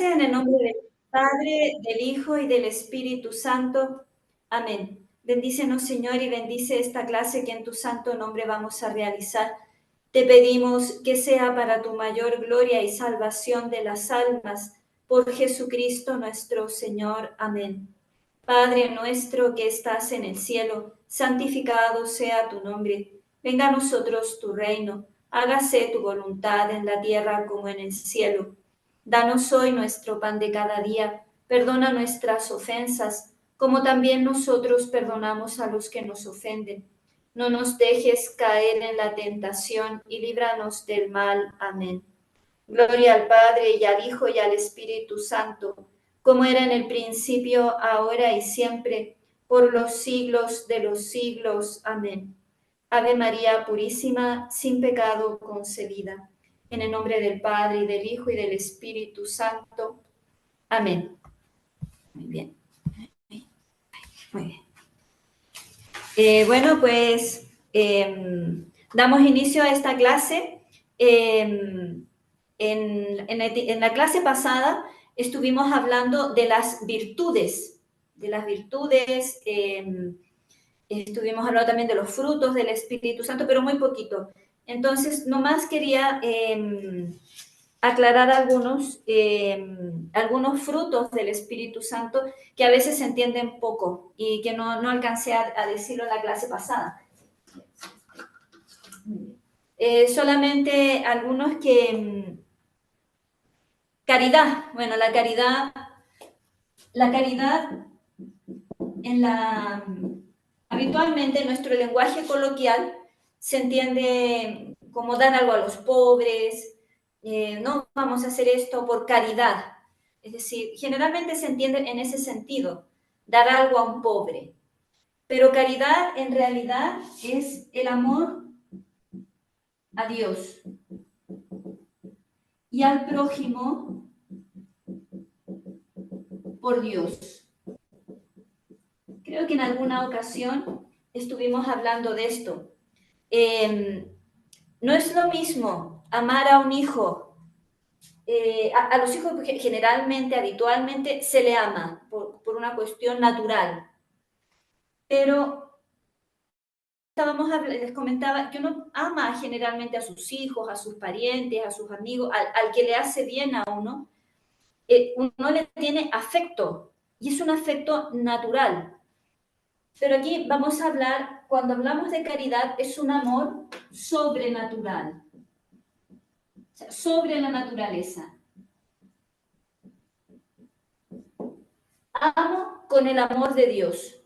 En el nombre del Padre, del Hijo y del Espíritu Santo. Amén. Bendícenos, Señor, y bendice esta clase que en tu santo nombre vamos a realizar. Te pedimos que sea para tu mayor gloria y salvación de las almas, por Jesucristo nuestro Señor. Amén. Padre nuestro que estás en el cielo, santificado sea tu nombre. Venga a nosotros tu reino. Hágase tu voluntad en la tierra como en el cielo. Danos hoy nuestro pan de cada día. Perdona nuestras ofensas, como también nosotros perdonamos a los que nos ofenden. No nos dejes caer en la tentación y líbranos del mal. Amén. Gloria al Padre y al Hijo y al Espíritu Santo, como era en el principio, ahora y siempre, por los siglos de los siglos. Amén. Ave María Purísima, sin pecado concebida. En el nombre del Padre, y del Hijo, y del Espíritu Santo. Amén. Muy bien. Muy bien. Bueno, pues damos inicio a esta clase. En la clase pasada estuvimos hablando de las virtudes, estuvimos hablando también de los frutos del Espíritu Santo, pero muy poquito. Entonces, nomás quería aclarar algunos frutos del Espíritu Santo que a veces se entienden poco y que no alcancé a decirlo en la clase pasada. Solamente algunos que... caridad. Bueno, la caridad habitualmente en nuestro lenguaje coloquial se entiende como dar algo a los pobres, no vamos a hacer esto por caridad. Es decir, generalmente se entiende en ese sentido, dar algo a un pobre. Pero caridad en realidad es el amor a Dios y al prójimo por Dios. Creo que en alguna ocasión estuvimos hablando de esto. No es lo mismo amar a un hijo. A los hijos generalmente, habitualmente, se le ama por una cuestión natural. Pero les comentaba que uno ama generalmente a sus hijos, a sus parientes, a sus amigos, al que le hace bien a uno. Uno le tiene afecto y es un afecto natural. Pero aquí vamos a hablar, cuando hablamos de caridad, es un amor sobrenatural, o sea, sobre la naturaleza. Amo con el amor de Dios.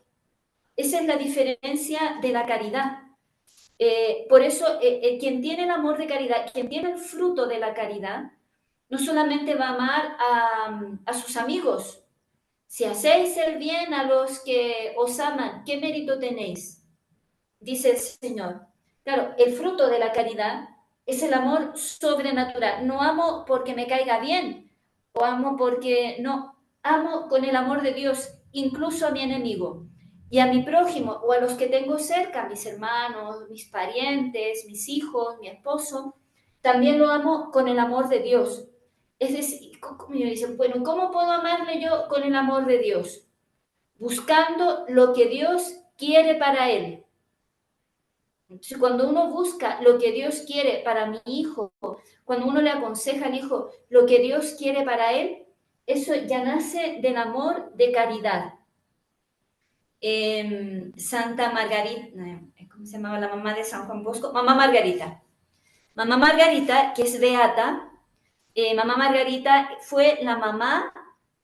Esa es la diferencia de la caridad. Por eso, quien tiene el amor de caridad, quien tiene el fruto de la caridad, no solamente va a amar a sus amigos. Si hacéis el bien a los que os aman, ¿qué mérito tenéis? Dice el Señor. Claro, el fruto de la caridad es el amor sobrenatural. No amo porque me caiga bien, o amo porque no, amo con el amor de Dios, incluso a mi enemigo y a mi prójimo o a los que tengo cerca, mis hermanos, mis parientes, mis hijos, mi esposo, también lo amo con el amor de Dios. Es decir, me dicen, bueno, ¿cómo puedo amarle yo con el amor de Dios? Buscando lo que Dios quiere para él. Entonces, cuando uno busca lo que Dios quiere para mi hijo, cuando uno le aconseja al hijo lo que Dios quiere para él, eso ya nace del amor de caridad. Santa Margarita, ¿cómo se llamaba la mamá de San Juan Bosco? Mamá Margarita. Mamá Margarita, que es beata, Mamá Margarita fue la mamá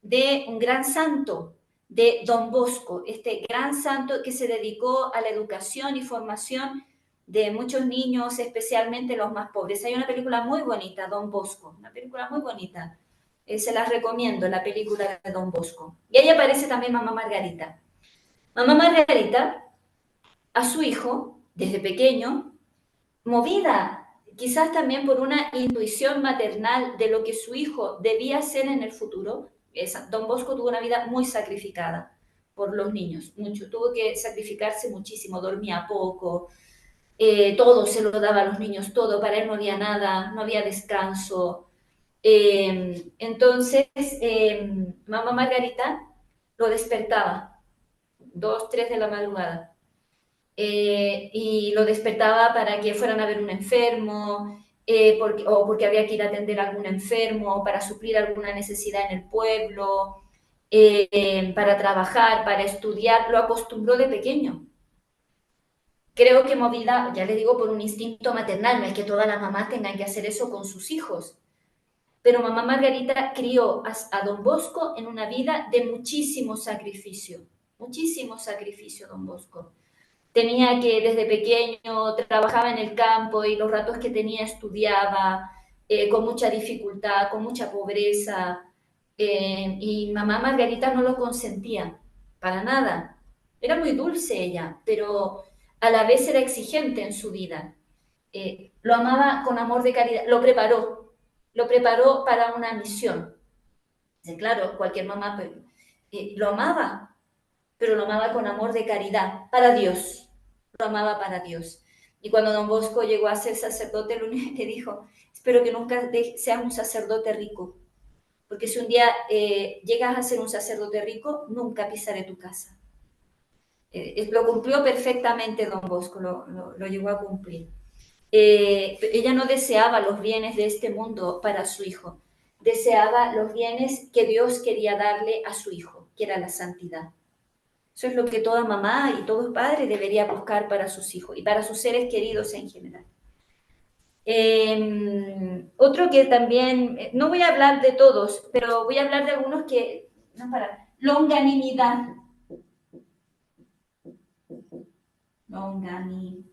de un gran santo, de Don Bosco, este gran santo que se dedicó a la educación y formación de muchos niños, especialmente los más pobres. Hay una película muy bonita, Don Bosco, una película muy bonita. Se las recomiendo, la película de Don Bosco. Y ahí aparece también Mamá Margarita. Mamá Margarita, a su hijo, desde pequeño, movida quizás también por una intuición maternal de lo que su hijo debía ser en el futuro. Don Bosco tuvo una vida muy sacrificada por los niños, mucho, tuvo que sacrificarse muchísimo, dormía poco, todo se lo daba a los niños, todo, para él no había nada, no había descanso. Entonces, mamá Margarita lo despertaba, 2, 3 de la madrugada, y lo despertaba para que fueran a ver un enfermo, o porque había que ir a atender a algún enfermo, para suplir alguna necesidad en el pueblo, para trabajar, para estudiar, lo acostumbró de pequeño. Creo que movida, ya le digo, por un instinto maternal, no es que todas las mamás tengan que hacer eso con sus hijos, pero mamá Margarita crió a don Bosco en una vida de muchísimo sacrificio don Bosco. Tenía que desde pequeño trabajaba en el campo y los ratos que tenía estudiaba con mucha dificultad, con mucha pobreza, y mamá Margarita no lo consentía para nada. Era muy dulce ella, pero a la vez era exigente en su vida. Lo amaba con amor de caridad, lo preparó para una misión. Claro, cualquier mamá pues, lo amaba, pero lo amaba con amor de caridad, para Dios, lo amaba para Dios. Y cuando don Bosco llegó a ser sacerdote, lo único que dijo, espero que nunca seas un sacerdote rico, porque si un día llegas a ser un sacerdote rico, nunca pisaré tu casa. Lo cumplió perfectamente don Bosco, lo llegó a cumplir. Ella no deseaba los bienes de este mundo para su hijo, deseaba los bienes que Dios quería darle a su hijo, que era la santidad. Eso es lo que toda mamá y todo padre debería buscar para sus hijos y para sus seres queridos en general. Otro que también, no voy a hablar de todos, pero voy a hablar de algunos que, no para, longanimidad. Longanimidad.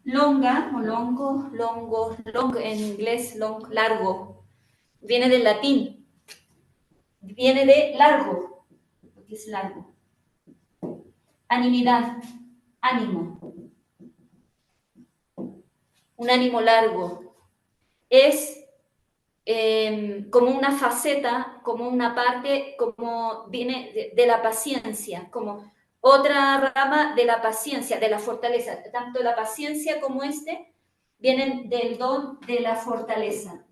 Longa o longo, en inglés largo, viene del latín, viene de largo, porque es largo. Animidad, ánimo, un ánimo largo. Es como una faceta, como una parte, como viene de la paciencia, como otra rama de la paciencia, de la fortaleza. Tanto la paciencia como vienen del don de la fortaleza,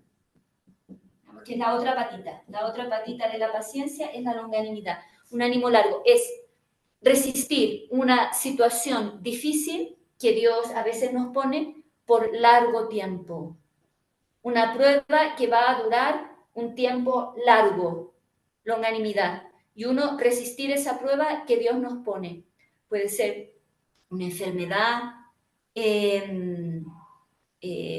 que es la otra patita. La otra patita de la paciencia es la longanimidad. Un ánimo largo es resistir una situación difícil que Dios a veces nos pone por largo tiempo. Una prueba que va a durar un tiempo largo, longanimidad. Y uno resistir esa prueba que Dios nos pone. Puede ser una enfermedad,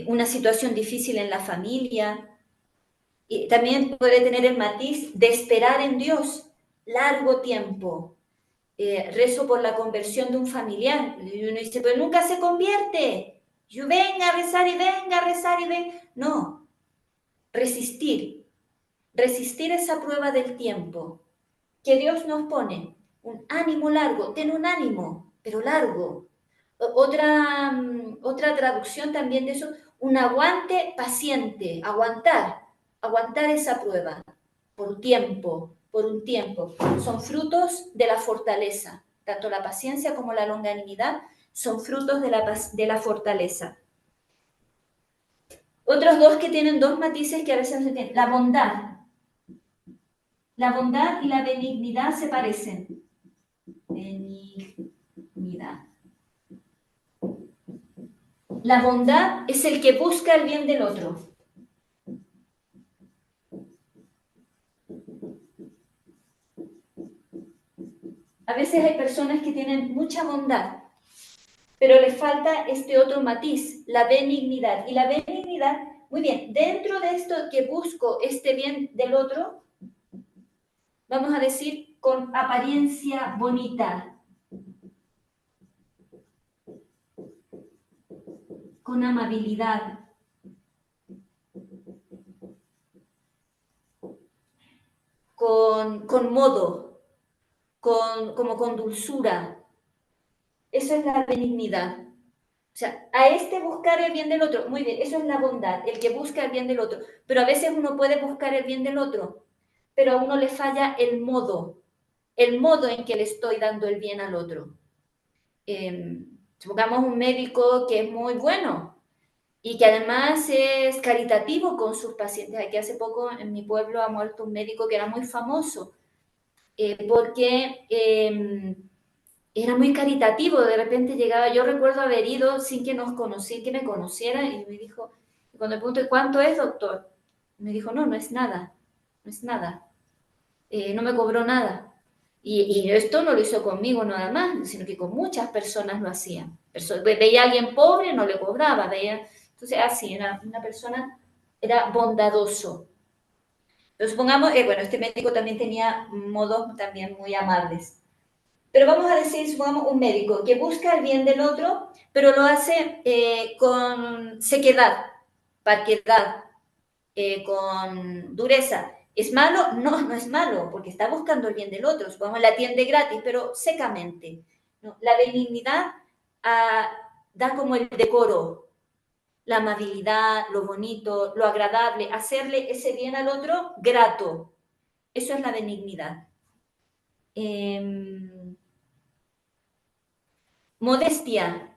una situación difícil en la familia. Y también puede tener el matiz de esperar en Dios largo tiempo. Rezo por la conversión de un familiar. Y uno dice, pero nunca se convierte. Yo venga a rezar y venga a rezar y venga. No, resistir esa prueba del tiempo que Dios nos pone, un ánimo largo, ten un ánimo, pero largo. Otra traducción también de eso, un aguante paciente, aguantar esa prueba por un tiempo. Son frutos de la fortaleza, tanto la paciencia como la longanimidad son frutos de la fortaleza. Otros dos que tienen dos matices que a veces no se tienen. La bondad y la benignidad se parecen. Benignidad. La bondad es el que busca el bien del otro. A veces hay personas que tienen mucha bondad, pero les falta este otro matiz, la benignidad. Y la benignidad, muy bien, dentro de esto que busco este bien del otro, vamos a decir con apariencia bonita, con amabilidad, con modo, como con dulzura. Eso es la benignidad. O sea, a este buscar el bien del otro, muy bien, eso es la bondad, el que busca el bien del otro. Pero a veces uno puede buscar el bien del otro, pero a uno le falla el modo en que le estoy dando el bien al otro. Supongamos un médico que es muy bueno, y que además es caritativo con sus pacientes. Aquí hace poco en mi pueblo ha muerto un médico que era muy famoso porque era muy caritativo. De repente llegaba, yo recuerdo haber ido sin que sin que me conociera, y me dijo, cuando me pregunté, ¿cuánto es, doctor? Me dijo, no, no es nada, no es nada. No me cobró nada. Y esto no lo hizo conmigo nada más, sino que con muchas personas lo hacían. Veía a alguien pobre, no le cobraba. Entonces, así, una persona era bondadoso. Pero supongamos, bueno, este médico también tenía modos también muy amables. Pero vamos a decir, supongamos, un médico que busca el bien del otro, pero lo hace con sequedad, parquedad, con dureza. ¿Es malo? No, no es malo, porque está buscando el bien del otro. Supongamos, la atiende gratis, pero secamente. ¿No? La benignidad da como el decoro, la amabilidad, lo bonito, lo agradable, hacerle ese bien al otro grato. Eso es la benignidad. Modestia.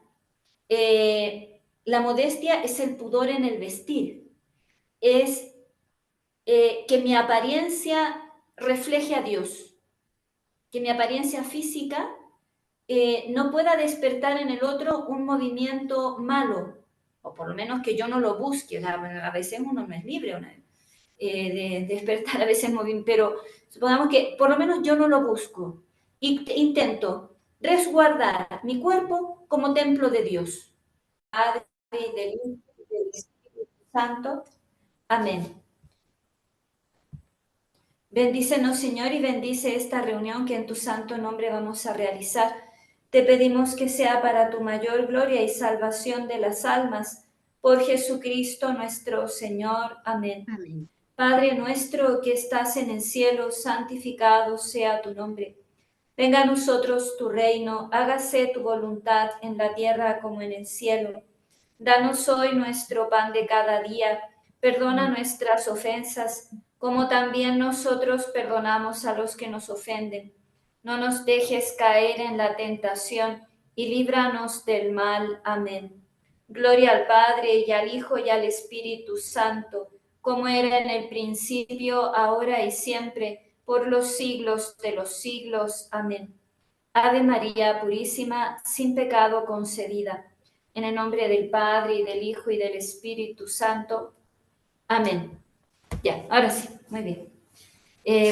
La modestia es el pudor en el vestir. Es que mi apariencia refleje a Dios, que mi apariencia física no pueda despertar en el otro un movimiento malo, o por lo menos que yo no lo busque. O sea, a veces uno no es libre de despertar a veces movimiento, pero supongamos que por lo menos yo no lo busco. Y intento resguardar mi cuerpo como templo de Dios. Padre, del Hijo y del Espíritu Santo. Amén. Bendícenos, Señor, y bendice esta reunión que en tu santo nombre vamos a realizar. Te pedimos que sea para tu mayor gloria y salvación de las almas. Por Jesucristo nuestro Señor. Amén. Amén. Padre nuestro que estás en el cielo, santificado sea tu nombre. Venga a nosotros tu reino, hágase tu voluntad en la tierra como en el cielo. Danos hoy nuestro pan de cada día. Perdona nuestras ofensas, como también nosotros perdonamos a los que nos ofenden. No nos dejes caer en la tentación y líbranos del mal. Amén. Gloria al Padre y al Hijo y al Espíritu Santo, como era en el principio, ahora y siempre, por los siglos de los siglos. Amén. Ave María Purísima, sin pecado concebida. En el nombre del Padre, y del Hijo, y del Espíritu Santo. Amén. Ya, ahora sí, muy bien.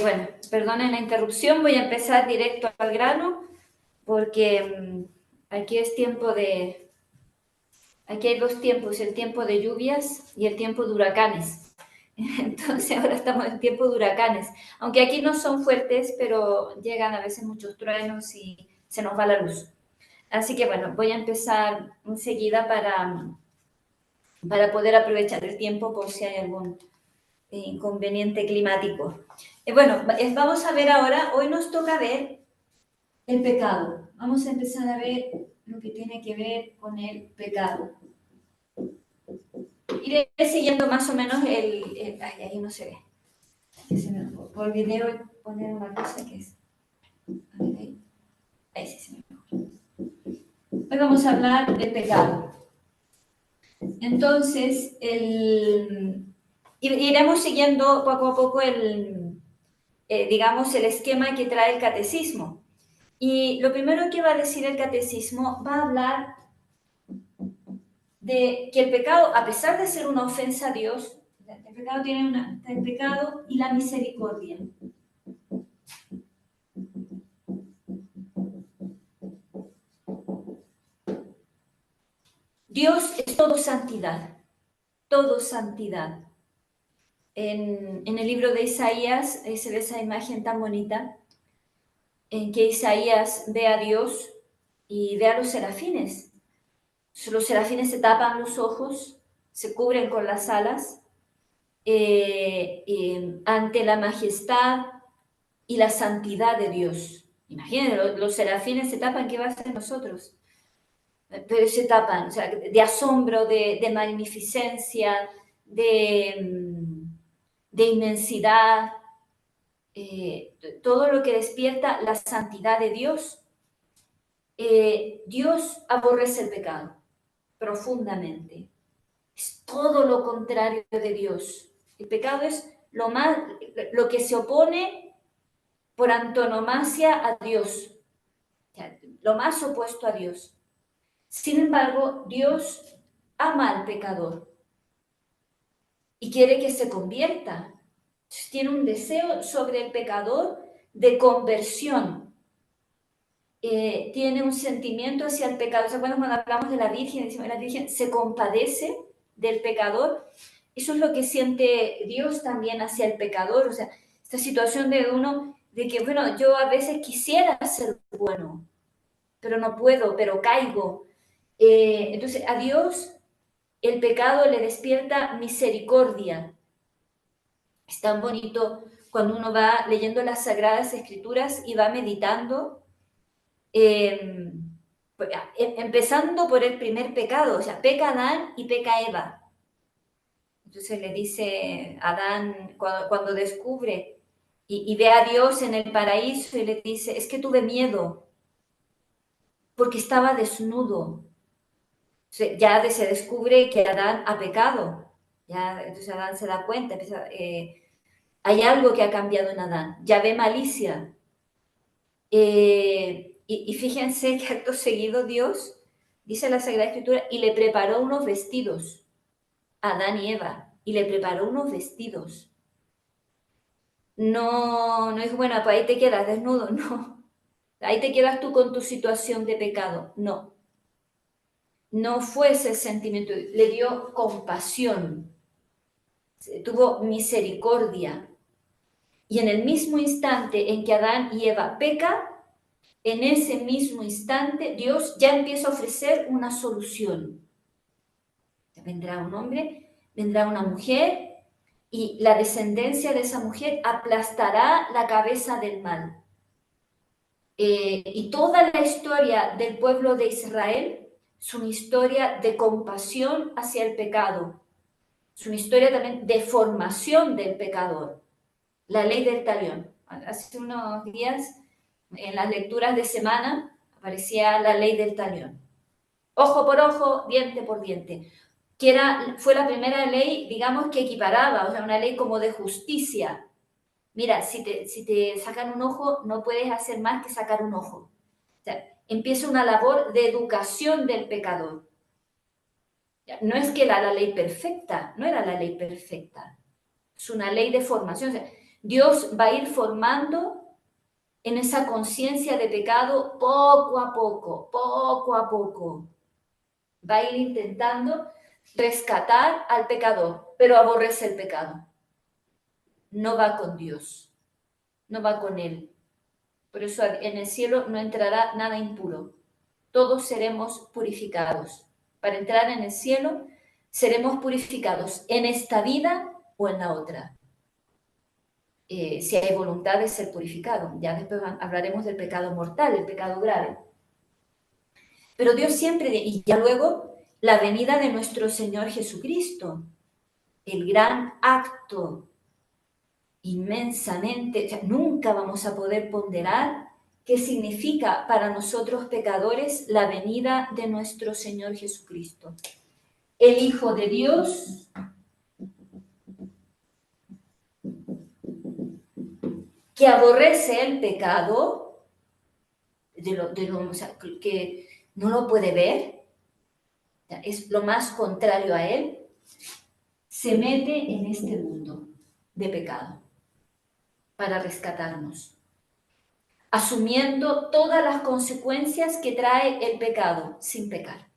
Bueno, perdonen la interrupción, voy a empezar directo al grano, porque aquí es tiempo de... Aquí hay dos tiempos, el tiempo de lluvias y el tiempo de huracanes. Entonces ahora estamos en tiempo de huracanes. Aunque aquí no son fuertes, pero llegan a veces muchos truenos y se nos va la luz. Así que bueno, voy a empezar enseguida para poder aprovechar el tiempo por si hay algún inconveniente climático. Bueno, vamos a ver ahora, hoy nos toca ver el pecado. Vamos a empezar a ver lo que tiene que ver con el pecado. Iré siguiendo más o menos ay, ahí no se ve. Por video poner una cosa que es... A ver, ahí sí se me ve. Hoy vamos a hablar del pecado. Entonces, iremos siguiendo poco a poco digamos, el esquema que trae el catecismo. Y lo primero que va a decir el catecismo va a hablar de que el pecado, a pesar de ser una ofensa a Dios, el pecado tiene el pecado y la misericordia. Dios es todo santidad, todo santidad. En el libro de Isaías se ve esa imagen tan bonita en que Isaías ve a Dios y ve a los serafines. Los serafines se tapan los ojos, se cubren con las alas ante la majestad y la santidad de Dios. Imagínense, los serafines se tapan, ¿qué va a hacer nosotros? Pero se tapan, o sea, de asombro, de magnificencia, de inmensidad, todo lo que despierta la santidad de Dios. Dios aborrece el pecado profundamente. Es todo lo contrario de Dios. El pecado es lo que se opone por antonomasia a Dios, o sea, lo más opuesto a Dios. Sin embargo, Dios ama al pecador y quiere que se convierta. Tiene un deseo sobre el pecador de conversión. Tiene un sentimiento hacia el pecador. ¿Se acuerdan cuando hablamos de la Virgen? Decimos, la Virgen se compadece del pecador. Eso es lo que siente Dios también hacia el pecador. O sea, esta situación de uno, de que, bueno, yo a veces quisiera ser bueno, pero no puedo, pero caigo. Entonces, a Dios el pecado le despierta misericordia. Es tan bonito cuando uno va leyendo las Sagradas Escrituras y va meditando, eh, empezando por el primer pecado, o sea, peca Adán y peca Eva. Entonces le dice Adán, cuando descubre y ve a Dios en el paraíso y le dice, es que tuve miedo porque estaba desnudo. Ya se descubre que Adán ha pecado. Ya, entonces Adán se da cuenta, hay algo que ha cambiado en Adán. Ya ve malicia. Y fíjense que acto seguido Dios, dice la Sagrada Escritura, y le preparó unos vestidos a Adán y Eva. Y le preparó unos vestidos. No, no es bueno, pues ahí te quedas desnudo, no. Ahí te quedas tú con tu situación de pecado. No. No fue ese sentimiento, le dio compasión, tuvo misericordia. Y en el mismo instante en que Adán y Eva pecan, en ese mismo instante Dios ya empieza a ofrecer una solución. Vendrá un hombre, vendrá una mujer y la descendencia de esa mujer aplastará la cabeza del mal. Y toda la historia del pueblo de Israel es una historia de compasión hacia el pecado. Es una historia también de formación del pecador. La ley del talión. Hace unos días, en las lecturas de semana, aparecía la ley del talión. Ojo por ojo, diente por diente. Fue la primera ley, digamos, que equiparaba, o sea, una ley como de justicia. Mira, si te sacan un ojo, no puedes hacer más que sacar un ojo. O sea, empieza una labor de educación del pecador. No es que era la ley perfecta, no era la ley perfecta. Es una ley de formación. O sea, Dios va a ir formando en esa conciencia de pecado poco a poco, poco a poco. Va a ir intentando rescatar al pecador, pero aborrece el pecado. No va con Dios, no va con Él. Por eso en el cielo no entrará nada impuro. Todos seremos purificados. Para entrar en el cielo seremos purificados en esta vida o en la otra. Si hay voluntad de ser purificado. Ya después hablaremos del pecado mortal, el pecado grave. Pero Dios siempre, y ya luego, la venida de nuestro Señor Jesucristo, el gran acto inmensamente, o sea, nunca vamos a poder ponderar qué significa para nosotros pecadores la venida de nuestro Señor Jesucristo. El Hijo de Dios, que aborrece el pecado, o sea, que no lo puede ver, es lo más contrario a él, se mete en este mundo de pecado para rescatarnos, asumiendo todas las consecuencias que trae el pecado, sin pecar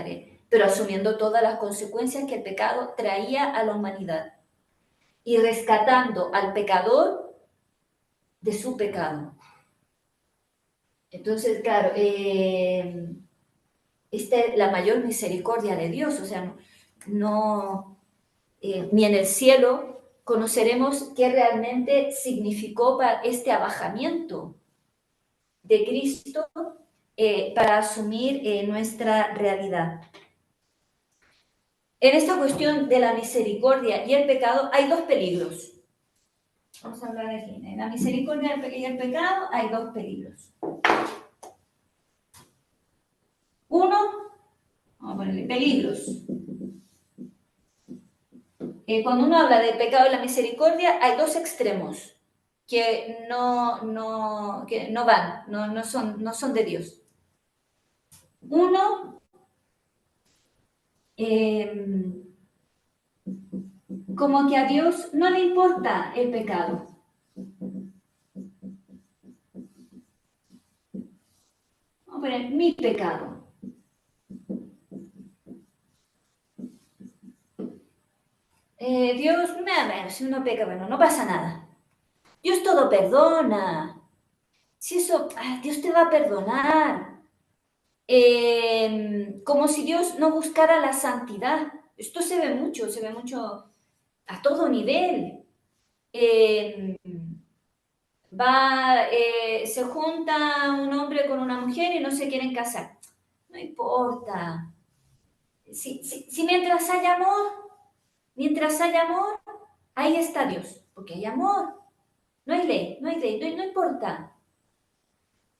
él, pero asumiendo todas las consecuencias que el pecado traía a la humanidad y rescatando al pecador de su pecado. Entonces, claro, esta es la mayor misericordia de Dios, o sea, ni en el cielo conoceremos qué realmente significó para este abajamiento de Cristo para asumir nuestra realidad. En esta cuestión de la misericordia y el pecado hay dos peligros. Vamos a hablar aquí. En la misericordia y el pecado hay dos peligros. Uno, vamos a ponerle peligros. cuando uno habla del pecado y la misericordia, hay dos extremos que no van, no son de Dios. Uno, como que a Dios no le importa el pecado. Vamos a poner mi pecado. Dios, si uno peca, bueno, no pasa nada. Dios todo perdona. Si eso, Dios te va a perdonar. Como si Dios no buscara la santidad. Esto se ve mucho a todo nivel. Se junta un hombre con una mujer y no se quieren casar. No importa. Si mientras haya amor, ahí está Dios, porque hay amor. No hay ley, no importa.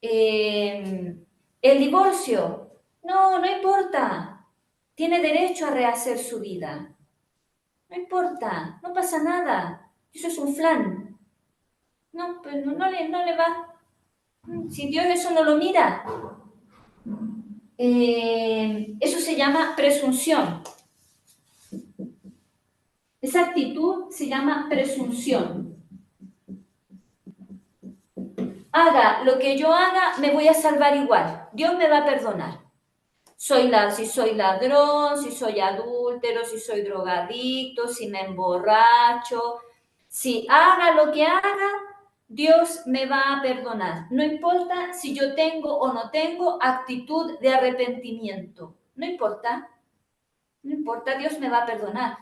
El divorcio, no importa. Tiene derecho a rehacer su vida. No importa, no pasa nada. Eso es un flan. No, pues no le va. Si Dios eso no lo mira. Eso se llama presunción. Esa actitud se llama presunción. Haga lo que yo haga, me voy a salvar igual. Dios me va a perdonar. Si soy ladrón, si soy adúltero, si soy drogadicto, si me emborracho, si haga lo que haga, Dios me va a perdonar. No importa si yo tengo o no tengo actitud de arrepentimiento. No importa. Dios me va a perdonar.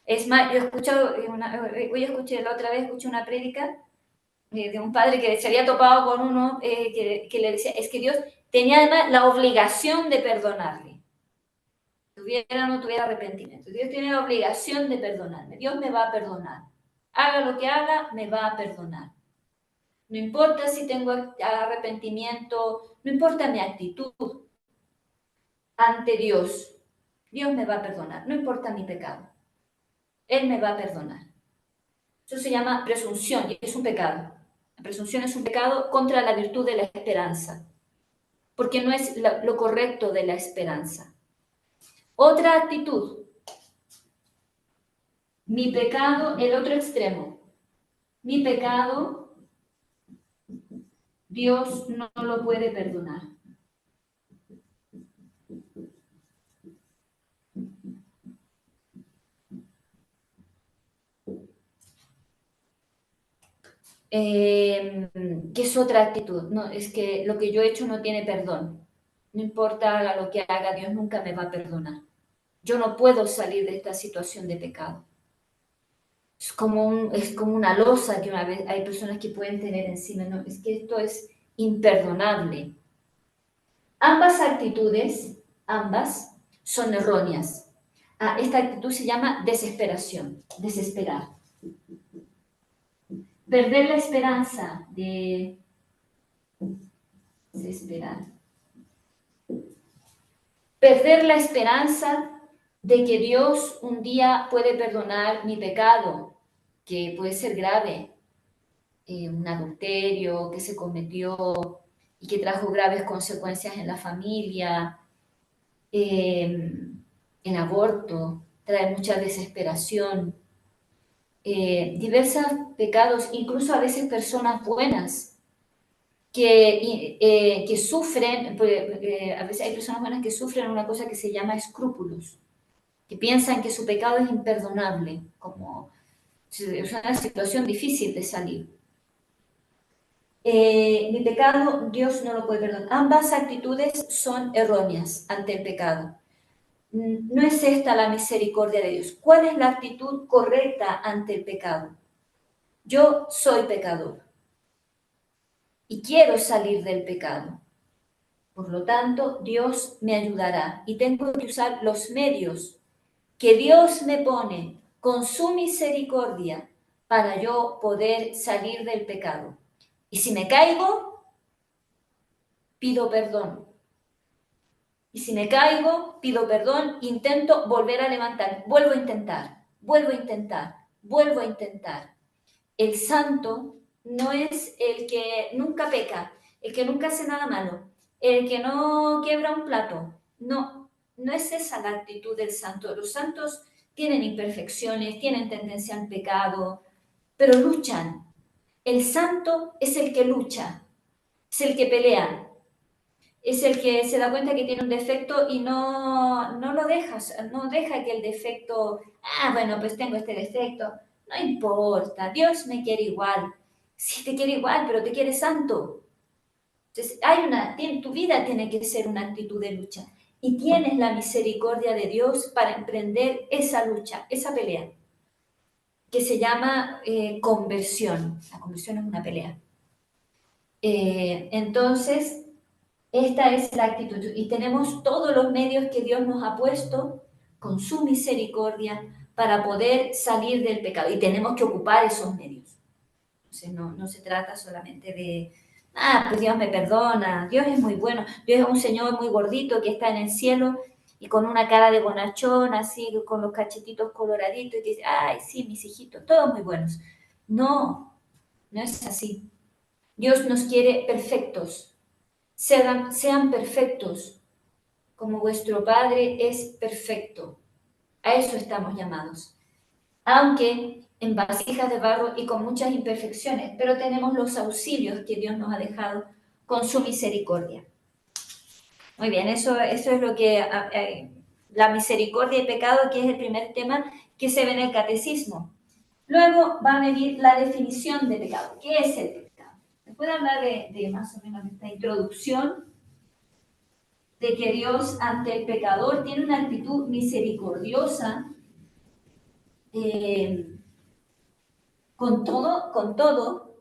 Es más, yo he escuchado, escuché la otra vez, escuché una prédica de un padre que se había topado con uno que le decía, es que Dios tenía además la obligación de perdonarle. Tuviera o no tuviera arrepentimiento. Dios tiene la obligación de perdonarme. Dios me va a perdonar. Haga lo que haga, me va a perdonar. No importa si tengo arrepentimiento, no importa mi actitud ante Dios. Dios me va a perdonar. No importa mi pecado. Él me va a perdonar. Eso se llama presunción y es un pecado. La presunción es un pecado contra la virtud de la esperanza, porque no es lo correcto de la esperanza. Otra actitud. Mi pecado, el otro extremo. Mi pecado, Dios no lo puede perdonar. ¿Qué es otra actitud? No, es que lo que yo he hecho no tiene perdón. No importa haga lo que haga, Dios nunca me va a perdonar. Yo no puedo salir de esta situación de pecado. Es como una losa que una vez hay personas que pueden tener encima. No, es que esto es imperdonable. Ambas actitudes, son erróneas. Esta actitud se llama desesperación, desesperar. Perder la esperanza de desesperar. Perder la esperanza de que Dios un día puede perdonar mi pecado, que puede ser grave, un adulterio que se cometió y que trajo graves consecuencias en la familia, el aborto, trae mucha desesperación, diversos pecados, incluso a veces personas buenas que sufren, a veces hay personas buenas que sufren una cosa que se llama escrúpulos, que piensan que su pecado es imperdonable, como es una situación difícil de salir. Mi pecado, Dios no lo puede perdonar. Ambas actitudes son erróneas ante el pecado. No es esta la misericordia de Dios. ¿Cuál es la actitud correcta ante el pecado? Yo soy pecador y quiero salir del pecado. Por lo tanto, Dios me ayudará y tengo que usar los medios que Dios me pone con su misericordia para yo poder salir del pecado. Y si me caigo, pido perdón. Y si me caigo, pido perdón, intento volver a levantar, vuelvo a intentar. vuelvo a intentar, vuelvo a intentar. El santo no es el que nunca peca, el que nunca hace nada malo, el que no quiebra un plato. No, no es esa la actitud del santo. Los santos tienen imperfecciones, tienen tendencia al pecado, pero luchan. El santo es el que lucha, es el que pelea, es el que se da cuenta que tiene un defecto y no lo deja, no deja que el defecto, bueno, pues tengo este defecto, no importa, Dios me quiere igual. Sí, te quiere igual, pero te quiere santo. Entonces, tu vida tiene que ser una actitud de lucha y tienes la misericordia de Dios para emprender esa lucha, esa pelea, que se llama conversión. La conversión es una pelea. Entonces, esta es la actitud y tenemos todos los medios que Dios nos ha puesto con su misericordia para poder salir del pecado y tenemos que ocupar esos medios. Entonces no se trata solamente de, pues Dios me perdona, Dios es muy bueno, Dios es un Señor muy gordito que está en el cielo y con una cara de bonachón, así con los cachetitos coloraditos y dice, ay, sí, mis hijitos, todos muy buenos. No, no es así. Dios nos quiere perfectos. Sean perfectos, como vuestro Padre es perfecto. A eso estamos llamados. Aunque en vasijas de barro y con muchas imperfecciones, pero tenemos los auxilios que Dios nos ha dejado con su misericordia. Muy bien, eso es lo que la misericordia y pecado, que es el primer tema que se ve en el catecismo. Luego va a venir la definición de pecado. ¿Qué es el pecado? Después de hablar de más o menos esta introducción, de que Dios ante el pecador tiene una actitud misericordiosa, con todo,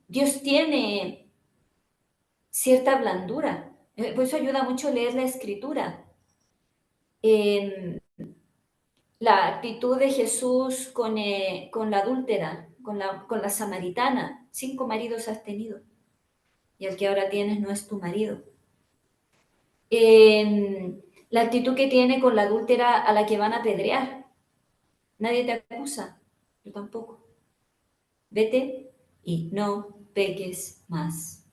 Dios tiene cierta blandura. Por eso ayuda mucho leer la Escritura. La actitud de Jesús con la adúltera, con la samaritana. 5 maridos has tenido y el que ahora tienes no es tu marido. La actitud que tiene con la adúltera a la que van a apedrear. Nadie te acusa, yo tampoco. Vete y no peques más.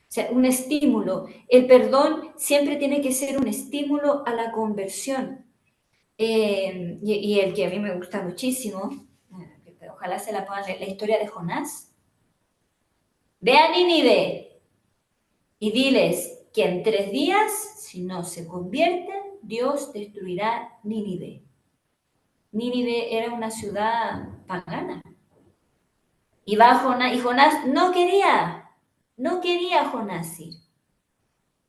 O sea, un estímulo. El perdón siempre tiene que ser un estímulo a la conversión. Y el que a mí me gusta muchísimo, ojalá se la puedan leer, la historia de Jonás. Ve a Nínive y diles que en 3 días, si no se convierten, Dios destruirá Nínive. Nínive era una ciudad pagana. Y va Jonás, y Jonás no quería Jonás ir.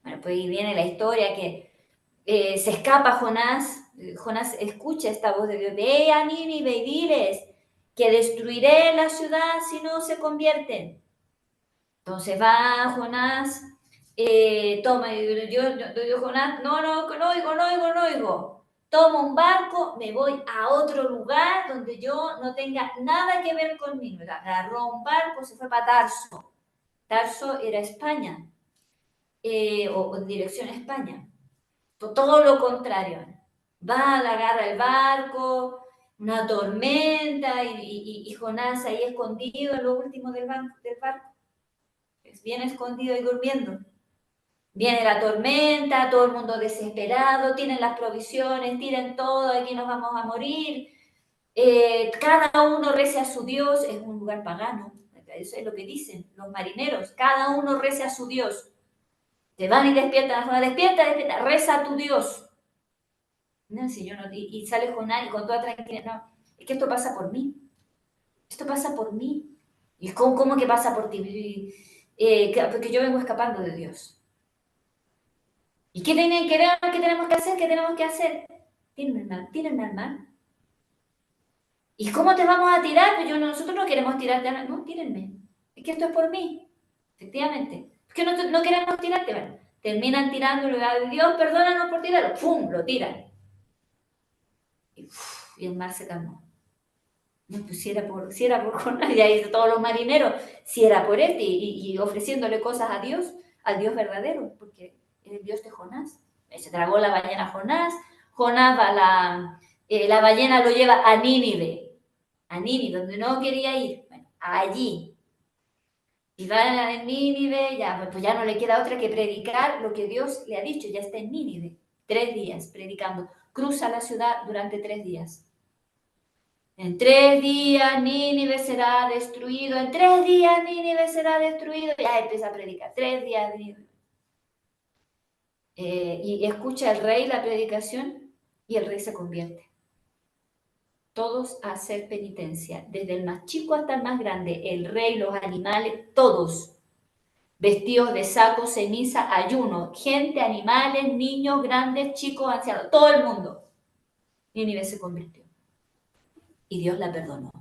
Bueno, pues ahí viene la historia que se escapa Jonás, Jonás escucha esta voz de Dios, ve a Nínive y diles que destruiré la ciudad si no se convierten. Entonces va Jonás, toma, yo Jonás, no oigo. Tomo un barco, me voy a otro lugar donde yo no tenga nada que ver conmigo. Agarró un barco, se fue para Tarso. Tarso era España, o en dirección a España. Todo lo contrario. Va, agarra el barco, una tormenta, y Jonás ahí escondido en lo último del barco. Es bien escondido y durmiendo. Viene la tormenta, todo el mundo desesperado, tienen las provisiones, tiren todo, aquí nos vamos a morir. Cada uno reza a su Dios, es un lugar pagano, eso es lo que dicen los marineros, cada uno reza a su Dios. Te van y despiertan, despierta, reza a tu Dios. No, si yo no, y sale Jonás y con toda tranquilidad, no, es que esto pasa por mí. Esto pasa por mí. ¿Y cómo que pasa por ti? Porque yo vengo escapando de Dios. ¿Y qué tenemos que hacer? ¿Qué tenemos que hacer? Tírenme al mar. ¿Y cómo te vamos a tirar? Pues nosotros no queremos tirarte al mar. No, tírenme. Es que esto es por mí. Efectivamente. Es que no queremos tirarte. Bueno, terminan tirándolo. Dios, perdónanos por tirarlo. ¡Pum! Lo tiran. Y el mar se calmó. No, pues si era por Jonás, y ahí todos los marineros, si era por él, y ofreciéndole cosas a Dios, al Dios verdadero, porque es el Dios de Jonás. Se tragó la ballena Jonás, Jonás va, la ballena lo lleva a Nínive, donde no quería ir, bueno, allí. Y va a Nínive, ya, pues ya no le queda otra que predicar lo que Dios le ha dicho, ya está en Nínive, 3 días predicando. Cruza la ciudad durante 3 días. En 3 días Nínive será destruido, en 3 días Nínive será destruido, ya empieza a predicar, 3 días Nínive. Y escucha el rey la predicación y el rey se convierte. Todos a hacer penitencia, desde el más chico hasta el más grande, el rey, los animales, todos vestidos de saco, ceniza, ayuno, gente, animales, niños, grandes, chicos, ancianos, todo el mundo. Nínive se convirtió y Dios la perdonó.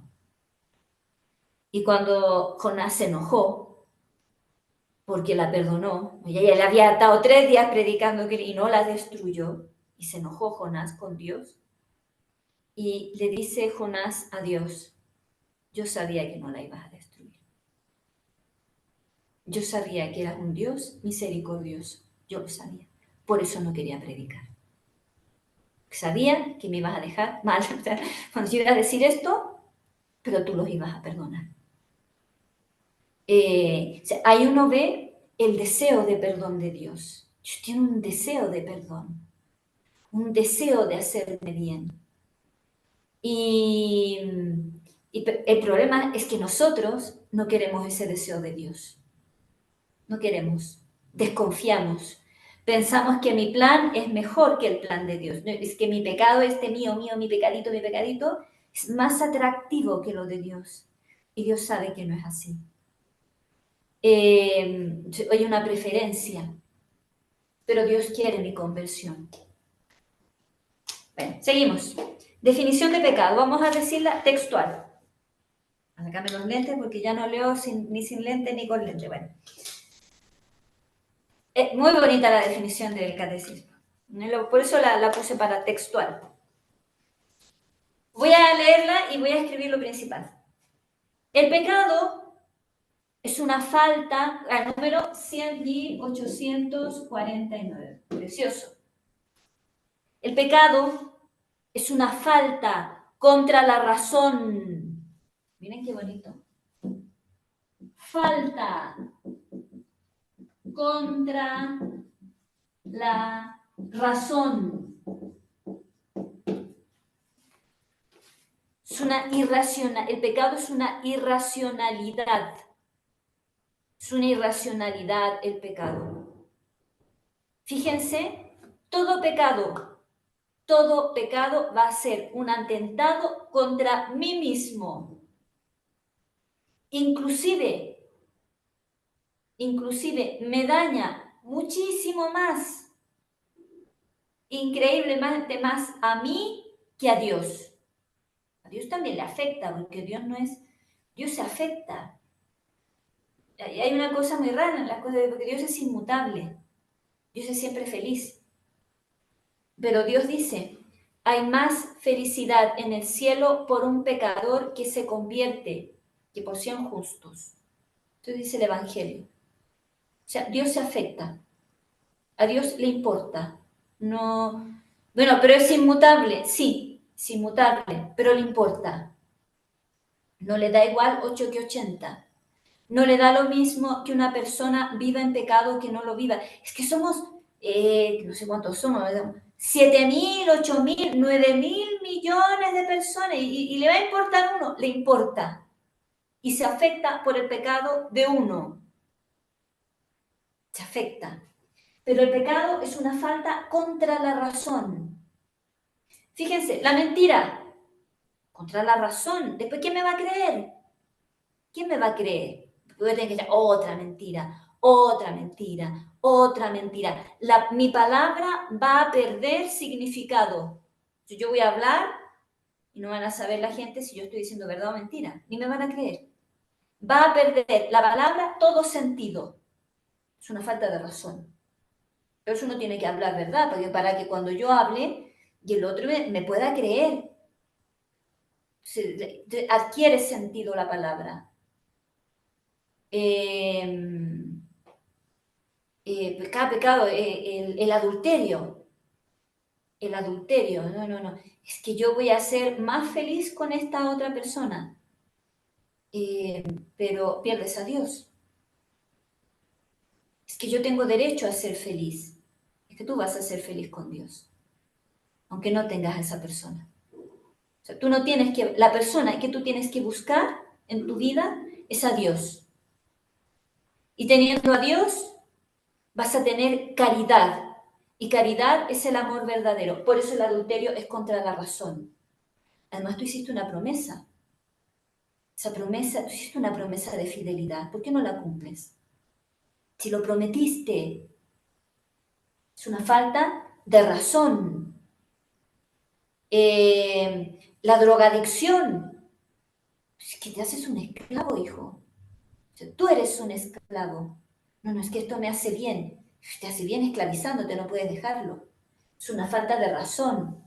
Y cuando Jonás se enojó, porque la perdonó, ella le había estado 3 días predicando y no la destruyó, y se enojó Jonás con Dios, y le dice Jonás a Dios, yo sabía que no la ibas a destruir. Yo sabía que eras un Dios misericordioso, yo lo sabía, por eso no quería predicar. Sabía que me ibas a dejar mal, o sea, cuando yo iba a decir esto, pero tú los ibas a perdonar. O sea, ahí uno ve el deseo de perdón de Dios. Dios tiene un deseo de perdón, un deseo de hacerme bien. Y el problema es que nosotros no queremos ese deseo de Dios. No queremos, desconfiamos. Pensamos que mi plan es mejor que el plan de Dios. Es que mi pecado, mío, mi pecadito, es más atractivo que lo de Dios. Y Dios sabe que no es así. Hay una preferencia, pero Dios quiere mi conversión. Bueno, seguimos. Definición de pecado. Vamos a decirla textual. Sácame los lentes porque ya no leo ni sin lente ni con lente. Bueno. Es muy bonita la definición del catecismo. Por eso la puse para textual. Voy a leerla y voy a escribir lo principal. El pecado es una falta, al número 100.849. Precioso. El pecado es una falta contra la razón. Miren qué bonito. Falta contra la razón. Es una el pecado es una irracionalidad. Es una irracionalidad el pecado. Fíjense, todo pecado va a ser un atentado contra mí mismo. Inclusive me daña muchísimo más, increíblemente más a mí que a Dios. A Dios también le afecta, porque Dios no es, Dios se afecta. Hay una cosa muy rara en las cosas, porque Dios es inmutable. Dios es siempre feliz. Pero Dios dice, hay más felicidad en el cielo por un pecador que se convierte que por 100 justos. Esto dice el Evangelio. O sea, Dios se afecta. A Dios le importa. No, bueno, pero es inmutable. Sí, es inmutable, pero le importa. No le da igual 8 que 80. No le da lo mismo que una persona viva en pecado que no lo viva. Es que somos, no sé cuántos somos, 7.000, 8.000, 9.000 millones de personas y le va a importar uno, le importa. Y se afecta por el pecado de uno. Se afecta. Pero el pecado es una falta contra la razón. Fíjense, la mentira, contra la razón. Después, ¿quién me va a creer? ¿Quién me va a creer? Voy a tener que decir otra mentira, otra mentira, otra mentira. Mi palabra va a perder significado. Si yo voy a hablar y no van a saber la gente si yo estoy diciendo verdad o mentira, ni me van a creer. Va a perder la palabra todo sentido. Es una falta de razón. Pero eso uno tiene que hablar verdad, porque para que cuando yo hable y el otro me pueda creer, adquiere sentido la palabra. Cada pecado, el adulterio. el adulterio. No. Es que yo voy a ser más feliz con esta otra persona. Pero pierdes a Dios. Es que yo tengo derecho a ser feliz. Es que tú vas a ser feliz con Dios, aunque no tengas a esa persona. O sea, tú no tienes que, la persona que tú tienes que buscar en tu vida es a Dios. Y teniendo a Dios, vas a tener caridad. Y caridad es el amor verdadero. Por eso el adulterio es contra la razón. Además, tú hiciste una promesa. Esa promesa, tú hiciste una promesa de fidelidad. ¿Por qué no la cumples? Si lo prometiste, es una falta de razón. La drogadicción, es que te haces un esclavo, hijo. O sea, tú eres un esclavo. No, es que esto me hace bien. Te hace bien esclavizándote, no puedes dejarlo. Es una falta de razón.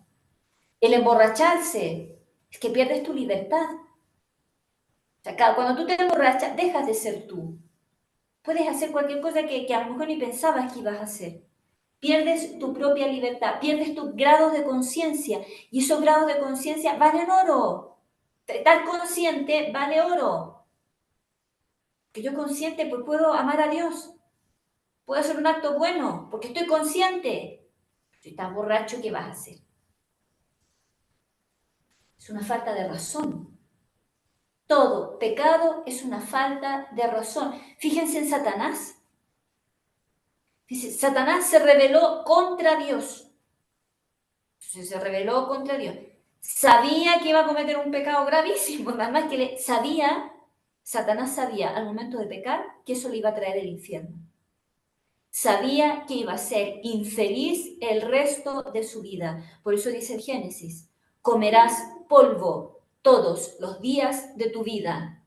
El emborracharse, es que pierdes tu libertad. O sea, cuando tú te emborrachas, dejas de ser tú. Puedes hacer cualquier cosa que a lo mejor ni pensabas que ibas a hacer. Pierdes tu propia libertad, pierdes tus grados de conciencia. Y esos grados de conciencia valen oro. Estar consciente vale oro. Que yo consciente, pues puedo amar a Dios. Puedo hacer un acto bueno, porque estoy consciente. Si estás borracho, ¿qué vas a hacer? Es una falta de razón. Todo pecado es una falta de razón. Fíjense en Satanás. Dice, Satanás se rebeló contra Dios. Se rebeló contra Dios. Sabía que iba a cometer un pecado gravísimo. Nada más que Satanás sabía al momento de pecar que eso le iba a traer el infierno. Sabía que iba a ser infeliz el resto de su vida. Por eso dice el Génesis, comerás polvo todos los días de tu vida.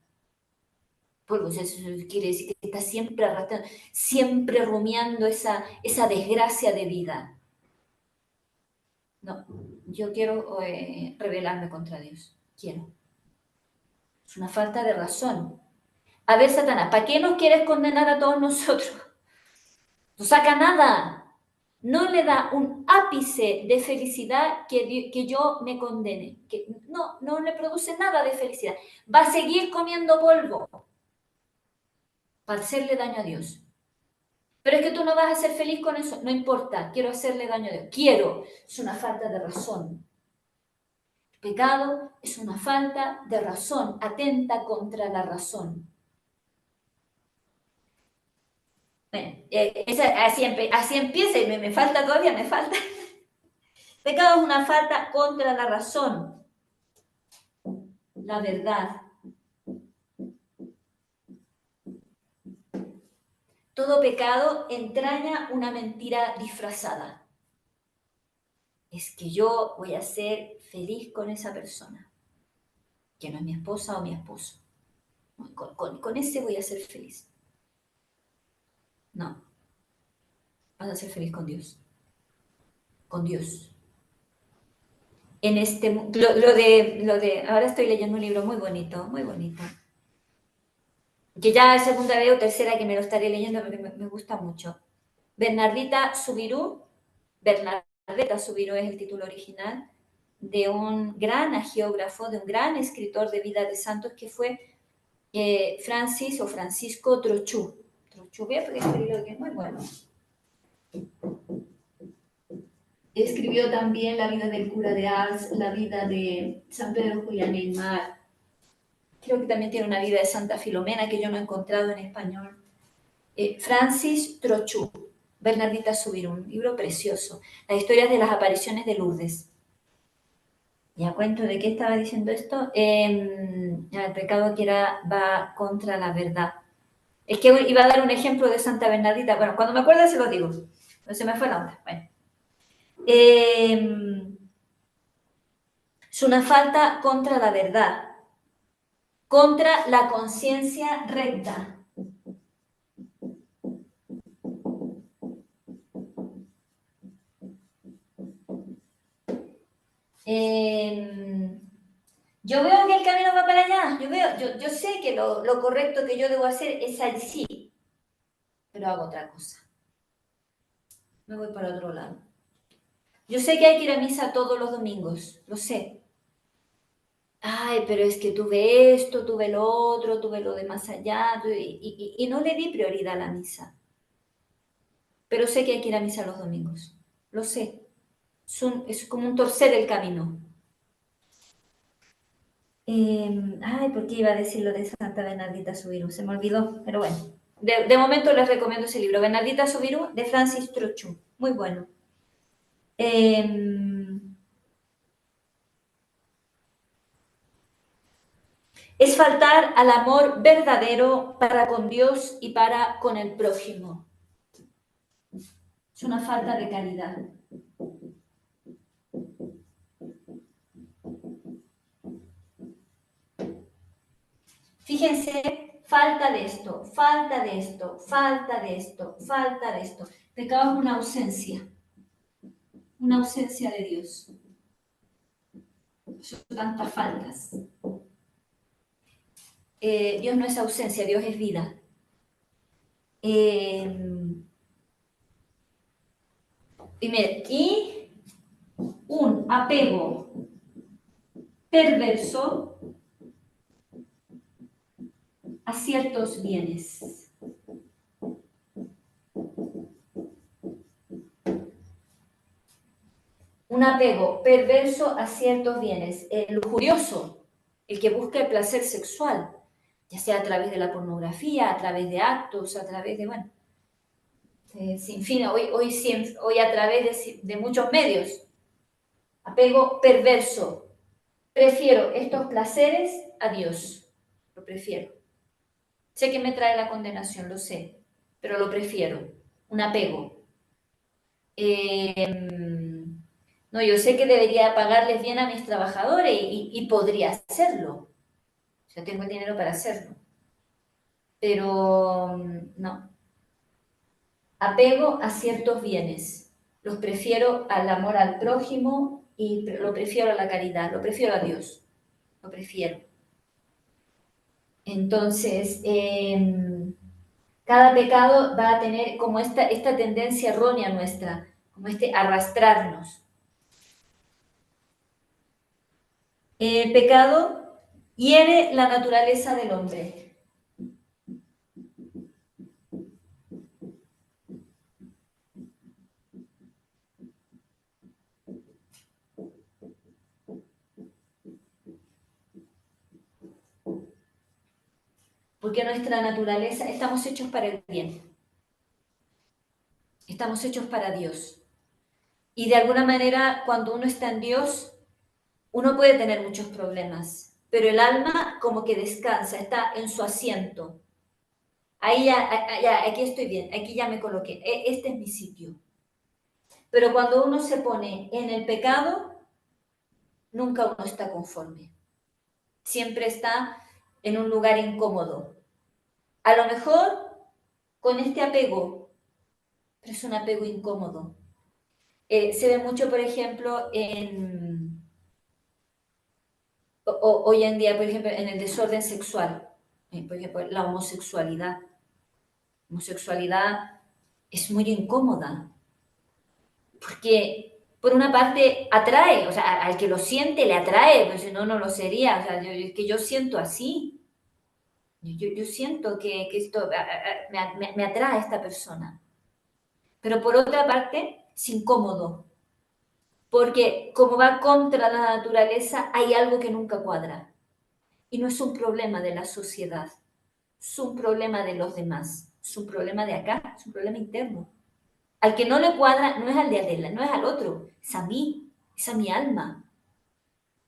Polvo, eso quiere decir que estás siempre arrastrando, siempre rumiando esa desgracia de vida. No, yo quiero rebelarme contra Dios. Quiero. Es una falta de razón. A ver, Satanás, ¿para qué nos quieres condenar a todos nosotros? No saca nada. No le da un ápice de felicidad que yo me condene. Que no le produce nada de felicidad. Va a seguir comiendo polvo para hacerle daño a Dios. Pero es que tú no vas a ser feliz con eso. No importa, quiero hacerle daño a Dios. Quiero. Es una falta de razón. El pecado es una falta de razón. Atenta contra la razón. Bueno, así empieza y me falta todavía, me falta. Pecado es una falta contra la razón, la verdad. Todo pecado entraña una mentira disfrazada. Es que yo voy a ser feliz con esa persona, que no es mi esposa o mi esposo. Con ese voy a ser feliz. No, vas a ser feliz con Dios. Con Dios. En este, ahora estoy leyendo un libro muy bonito, que ya es segunda vez o tercera que me lo estaré leyendo porque me gusta mucho. Bernardita Subirú es el título original, de un gran agiógrafo, de un gran escritor de vida de santos que fue Francisco Trochu. Trochu, voy a escribirlo que es muy bueno. Escribió también la vida del cura de Ars, la vida de San Pedro Julián Neymar. Creo que también tiene una vida de Santa Filomena que yo no he encontrado en español. Francis Trochu, Bernardita Subirú, un libro precioso. Las historias de las apariciones de Lourdes. ¿Ya cuento de qué estaba diciendo esto? El pecado que va contra la verdad. Es que iba a dar un ejemplo de Santa Bernardita. Bueno, cuando me acuerdo se lo digo. No se me fue la onda. Bueno. Es una falta contra la verdad, contra la conciencia recta. Yo veo que el camino va para allá. Yo sé que lo correcto que yo debo hacer es allí, pero hago otra cosa. Me voy para otro lado. Yo sé que hay que ir a misa todos los domingos, lo sé. Ay, pero es que tuve esto, tuve lo otro, tuve lo de más allá, y no le di prioridad a la misa. Pero sé que hay que ir a misa los domingos, lo sé. Es como un torcer el camino. Ay, ¿por qué iba a decir lo de Santa Bernardita Soubirous? Se me olvidó, pero bueno. De momento les recomiendo ese libro, Bernardita Soubirous, de Francis Trochu. Muy bueno. Es faltar al amor verdadero para con Dios y para con el prójimo. Es una falta de caridad. Fíjense, falta de esto, falta de esto, falta de esto, falta de esto. Pecado es una ausencia de Dios. Son tantas faltas. Dios no es ausencia, Dios es vida. Y un apego perverso a ciertos bienes. Un apego perverso a ciertos bienes. El lujurioso, el que busca el placer sexual, ya sea a través de la pornografía, a través de actos, a través de, bueno, sin fin, hoy a través de muchos medios. Apego perverso. Prefiero estos placeres a Dios. Lo prefiero. Sé que me trae la condenación, lo sé, pero lo prefiero. Un apego. No, yo sé que debería pagarles bien a mis trabajadores y podría hacerlo. Yo tengo el dinero para hacerlo. Pero no. Apego a ciertos bienes. Los prefiero al amor al prójimo y lo prefiero a la caridad, lo prefiero a Dios. Lo prefiero. Entonces, cada pecado va a tener como esta tendencia errónea nuestra, como este arrastrarnos. El pecado hiere la naturaleza del hombre. Porque nuestra naturaleza, estamos hechos para el bien. Estamos hechos para Dios. Y de alguna manera, cuando uno está en Dios, uno puede tener muchos problemas, pero el alma como que descansa, está en su asiento. Ahí ya, aquí estoy bien, aquí ya me coloqué, este es mi sitio. Pero cuando uno se pone en el pecado, nunca uno está conforme. Siempre está en un lugar incómodo. A lo mejor con este apego, pero es un apego incómodo. Se ve mucho, por ejemplo, hoy en día, por ejemplo, en el desorden sexual. Por ejemplo, la homosexualidad. La homosexualidad es muy incómoda, porque por una parte atrae, o sea, al que lo siente le atrae, pues si no, no lo sería. O sea, es que yo siento así. Yo siento que esto me atrae a esta persona. Pero por otra parte, es incómodo, porque como va contra la naturaleza, hay algo que nunca cuadra. Y no es un problema de la sociedad, es un problema de los demás, es un problema de acá, es un problema interno. Al que no le cuadra no es al de Adela, no es al otro, es a mí, es a mi alma.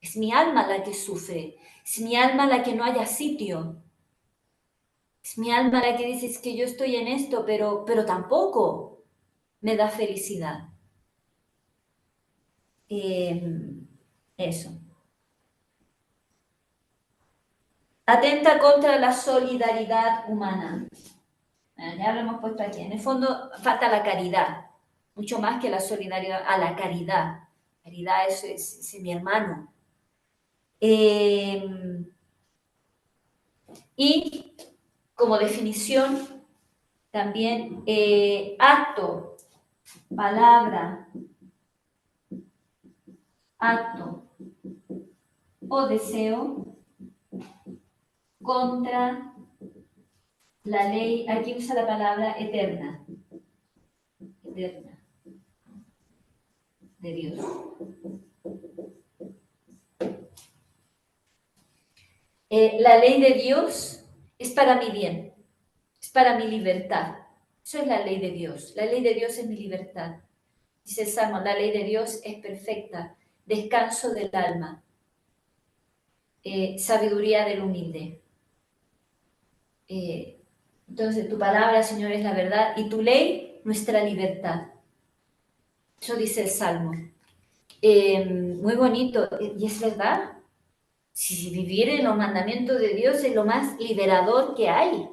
Es mi alma la que sufre, es mi alma la que no haya sitio. Es mi alma la que dice, es que yo estoy en esto, pero tampoco me da felicidad. Eso. Atenta contra la solidaridad humana. Ya lo hemos puesto aquí. En el fondo falta la caridad, mucho más que la solidaridad, a la caridad. Caridad es mi hermano. Y como definición, también acto, palabra, acto o deseo contra la ley, aquí usa la palabra eterna de Dios. La ley de Dios es para mi bien, es para mi libertad. Eso es la ley de Dios. La ley de Dios es mi libertad. Dice el Salmo, la ley de Dios es perfecta, descanso del alma, sabiduría del humilde. Entonces, tu palabra, Señor, es la verdad y tu ley, nuestra libertad. Eso dice el Salmo. Muy bonito, y es verdad. Si vivir en los mandamientos de Dios es lo más liberador que hay.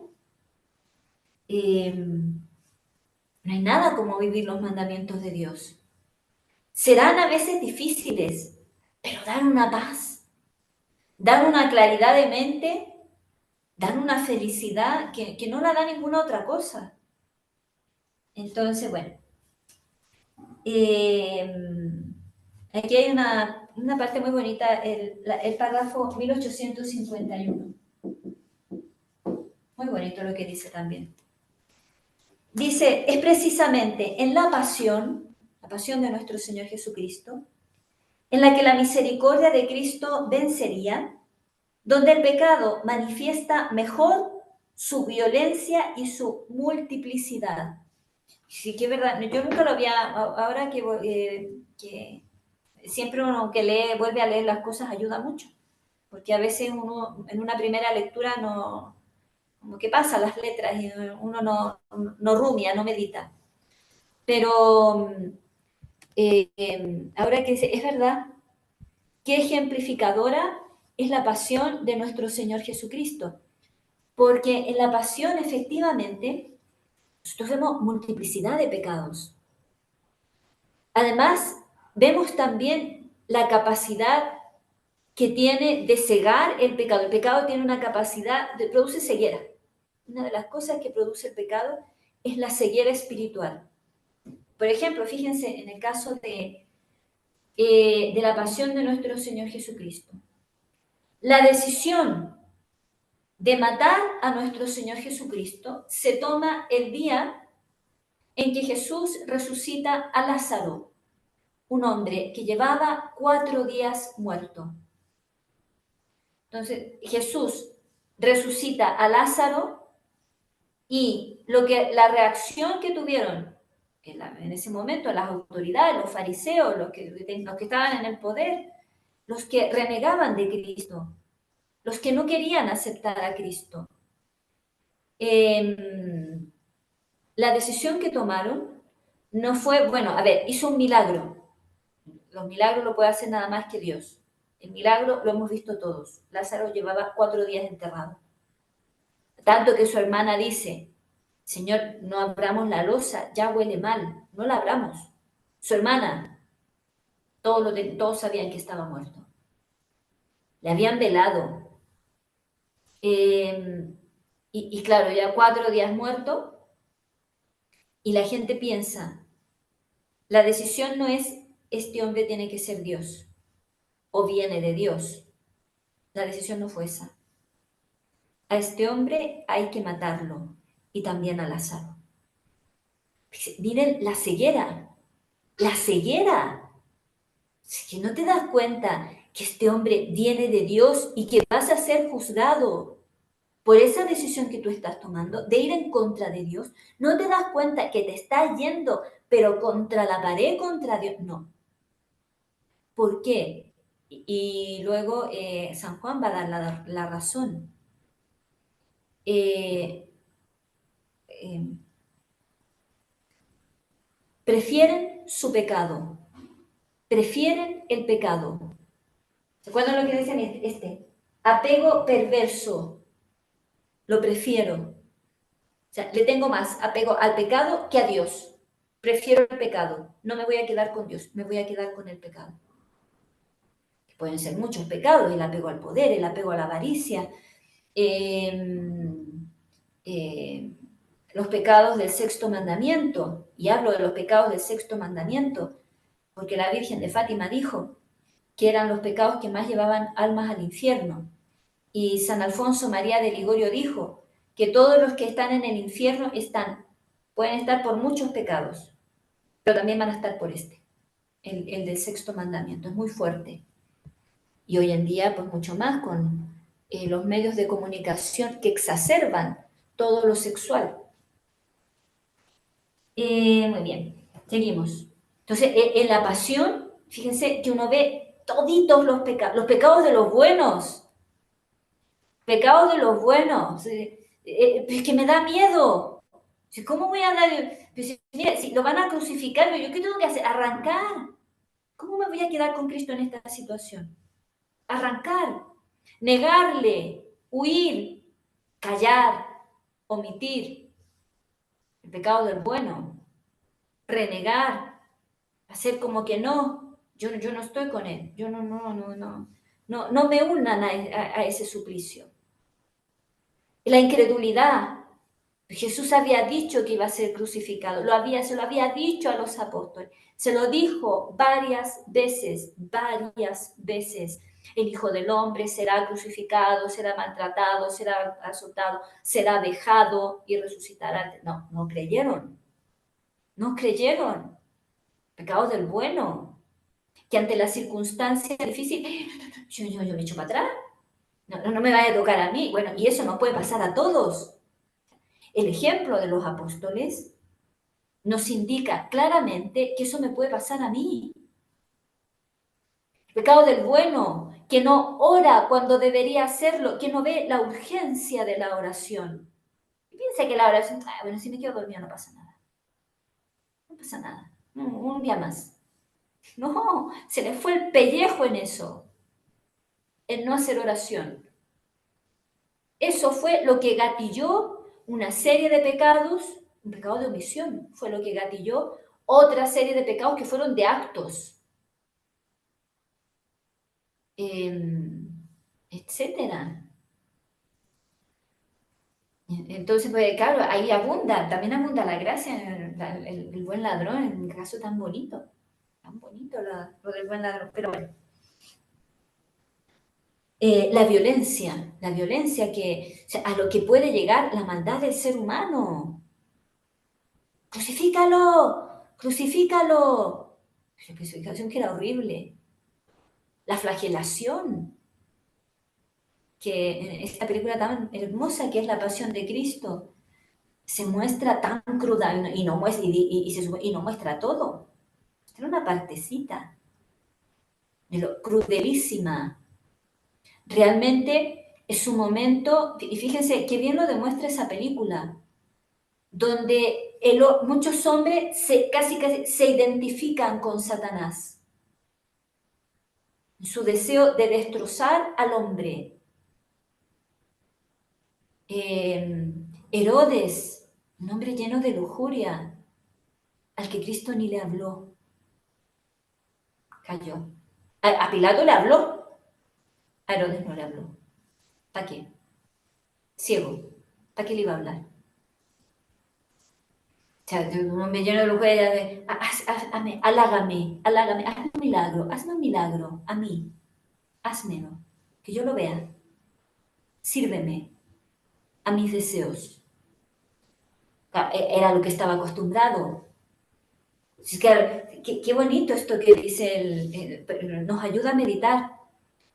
No hay nada como vivir los mandamientos de Dios. Serán a veces difíciles, pero dan una paz, dan una claridad de mente, dan una felicidad que no la da ninguna otra cosa. Entonces, bueno, aquí hay una parte muy bonita, el párrafo 1851. Muy bonito lo que dice también. Dice, es precisamente en la pasión de nuestro Señor Jesucristo, en la que la misericordia de Cristo vencería, donde el pecado manifiesta mejor su violencia y su multiplicidad. Sí que es verdad, yo nunca lo había, ahora que siempre uno que lee, vuelve a leer las cosas ayuda mucho, porque a veces uno en una primera lectura no, como que pasa las letras y uno no rumia, no medita. Pero ahora que es verdad, qué ejemplificadora es la pasión de nuestro Señor Jesucristo, porque en la pasión efectivamente nosotros vemos multiplicidad de pecados. Además, vemos también la capacidad que tiene de cegar el pecado. El pecado tiene una capacidad de produce ceguera. Una de las cosas que produce el pecado es la ceguera espiritual. Por ejemplo, fíjense en el caso de la pasión de nuestro Señor Jesucristo. La decisión de matar a nuestro Señor Jesucristo se toma el día en que Jesús resucita a Lázaro, un hombre que llevaba 4 días muerto. Entonces, Jesús resucita a Lázaro y la reacción que tuvieron en ese momento las autoridades, los fariseos, los que estaban en el poder, los que renegaban de Cristo, los que no querían aceptar a Cristo. La decisión que tomaron no fue, bueno, a ver, hizo un milagro. Los milagros lo puede hacer nada más que Dios. El milagro lo hemos visto todos. Lázaro llevaba 4 días enterrado. Tanto que su hermana dice, Señor, no abramos la losa, ya huele mal, no la abramos. Su hermana, todos sabían que estaba muerto. Le habían velado. Y claro, ya 4 días muerto, y la gente piensa, la decisión no es, este hombre tiene que ser Dios, o viene de Dios. La decisión no fue esa. A este hombre hay que matarlo, y también a Lázaro. Miren la ceguera, la ceguera. Si no te das cuenta que este hombre viene de Dios y que vas a ser juzgado por esa decisión que tú estás tomando de ir en contra de Dios, no te das cuenta que te estás yendo, pero contra la pared, contra Dios. No. ¿Por qué? Y luego San Juan va a dar la razón. Prefieren su pecado. Prefieren el pecado. ¿Se acuerdan lo que dicen apego perverso? Lo prefiero. O sea, le tengo más apego al pecado que a Dios. Prefiero el pecado. No me voy a quedar con Dios, me voy a quedar con el pecado. Pueden ser muchos pecados, el apego al poder, el apego a la avaricia, los pecados del sexto mandamiento. Y hablo de los pecados del sexto mandamiento, porque la Virgen de Fátima dijo que eran los pecados que más llevaban almas al infierno. Y San Alfonso María de Ligorio dijo que todos los que están en el infierno pueden estar por muchos pecados, pero también van a estar por este, el del sexto mandamiento. Es muy fuerte. Y hoy en día, pues mucho más con los medios de comunicación que exacerban todo lo sexual. Muy bien, seguimos. Entonces, en la pasión, fíjense que uno ve toditos los pecados de los buenos, pecados de los buenos. Es que me da miedo. ¿Cómo voy a dar? Mira, si lo van a crucificar, ¿yo qué tengo que hacer? Arrancar. ¿Cómo me voy a quedar con Cristo en esta situación? Arrancar, negarle, huir, callar, omitir. El pecado del bueno, renegar, hacer como que no, yo no estoy con él, yo no me unan a ese suplicio. La incredulidad. Jesús había dicho que iba a ser crucificado, se lo había dicho a los apóstoles, se lo dijo varias veces. El Hijo del Hombre será crucificado, será maltratado, será azotado, será dejado y resucitará. No creyeron, no creyeron. Pecado del bueno, que ante la circunstancia difícil, yo me echo para atrás, no me vaya a tocar a mí. Bueno, y eso no puede pasar a todos. El ejemplo de los apóstoles nos indica claramente que eso me puede pasar a mí. Pecado del bueno, que no ora cuando debería hacerlo, que no ve la urgencia de la oración. Y piensa que la oración, bueno, si me quedo dormido no pasa nada. No pasa nada. Un día más. No, se le fue el pellejo en eso, en no hacer oración. Eso fue lo que gatilló una serie de pecados, un pecado de omisión, fue lo que gatilló otra serie de pecados que fueron de actos, etcétera. Entonces, pues claro, ahí también abunda la gracia, el buen ladrón, en un caso tan bonito lo del buen ladrón, pero bueno. La violencia que, o sea, a lo que puede llegar la maldad del ser humano. ¡Crucifícalo! ¡Crucifícalo! La crucificación que era horrible. La flagelación, que en esta película tan hermosa que es La Pasión de Cristo, se muestra tan cruda y no muestra todo. Muestra una partecita de lo crudelísima. Realmente es un momento, y fíjense qué bien lo demuestra esa película, donde muchos hombres casi se identifican con Satanás. Su deseo de destrozar al hombre. Herodes, un hombre lleno de lujuria, al que Cristo ni le habló. Cayó. A Pilato le habló, a Herodes no le habló. ¿Para qué? Ciego. ¿Para qué le iba a hablar? O sea, un hombre lleno de lujuria, halágame, hazme un milagro, a mí, házmelo, que yo lo vea, sírveme a mis deseos. Era lo que estaba acostumbrado. Es que, qué bonito esto que dice nos ayuda a meditar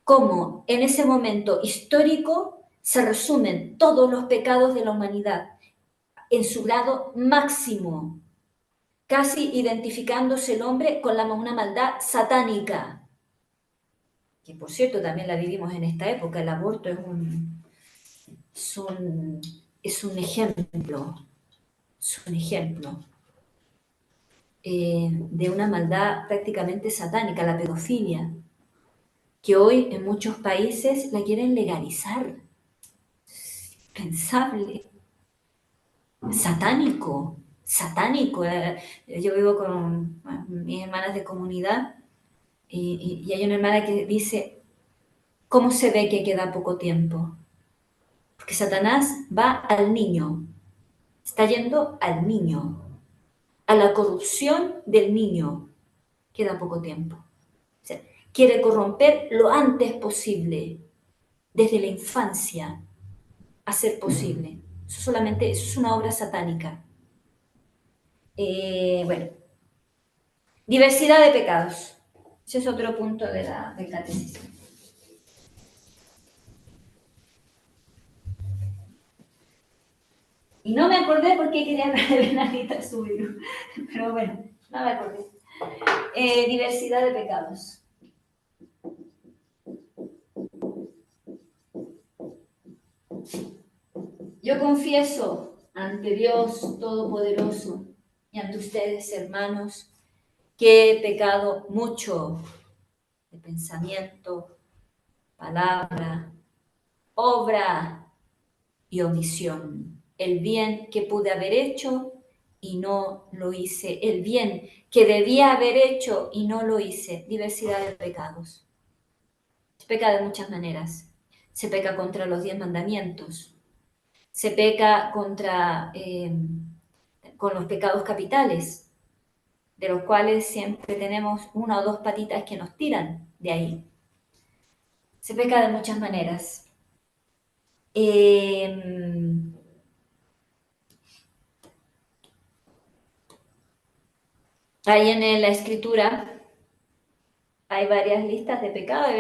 cómo en ese momento histórico se resumen todos los pecados de la humanidad en su grado máximo, casi identificándose el hombre con una maldad satánica, que por cierto también la vivimos en esta época. El aborto es un ejemplo, de una maldad prácticamente satánica, la pedofilia, que hoy en muchos países la quieren legalizar. Pensable, satánico. Yo vivo con mis hermanas de comunidad y hay una hermana que dice, ¿cómo se ve que queda poco tiempo? Porque Satanás va al niño, está yendo al niño, a la corrupción del niño. Queda poco tiempo. O sea, quiere corromper lo antes posible, desde la infancia, hacer posible. Eso es una obra satánica. Bueno, diversidad de pecados. Ese es otro punto del catecismo. Y no me acordé por qué quería hablar de Bernardita Subirú, pero bueno, no me acordé. Diversidad de pecados. Yo confieso ante Dios Todopoderoso y ante ustedes, hermanos, que he pecado mucho de pensamiento, palabra, obra y omisión. El bien que pude haber hecho y no lo hice. El bien que debía haber hecho y no lo hice. Diversidad de pecados. Se peca de muchas maneras. Se peca contra los 10 mandamientos. Se peca con los pecados capitales, de los cuales siempre tenemos una o dos patitas que nos tiran de ahí. Se peca de muchas maneras. Ahí en la escritura hay varias listas de pecados,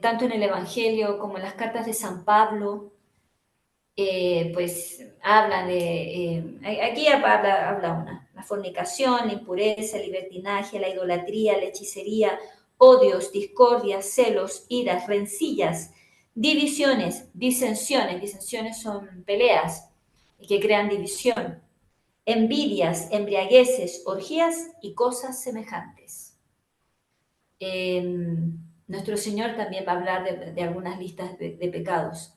tanto en el Evangelio como en las cartas de San Pablo, pues hablan aquí habla una, la fornicación, la impureza, el libertinaje, la idolatría, la hechicería, odios, discordias, celos, iras, rencillas, divisiones, disensiones son peleas que crean división, envidias, embriagueces, orgías y cosas semejantes. Nuestro Señor también va a hablar de algunas listas de pecados.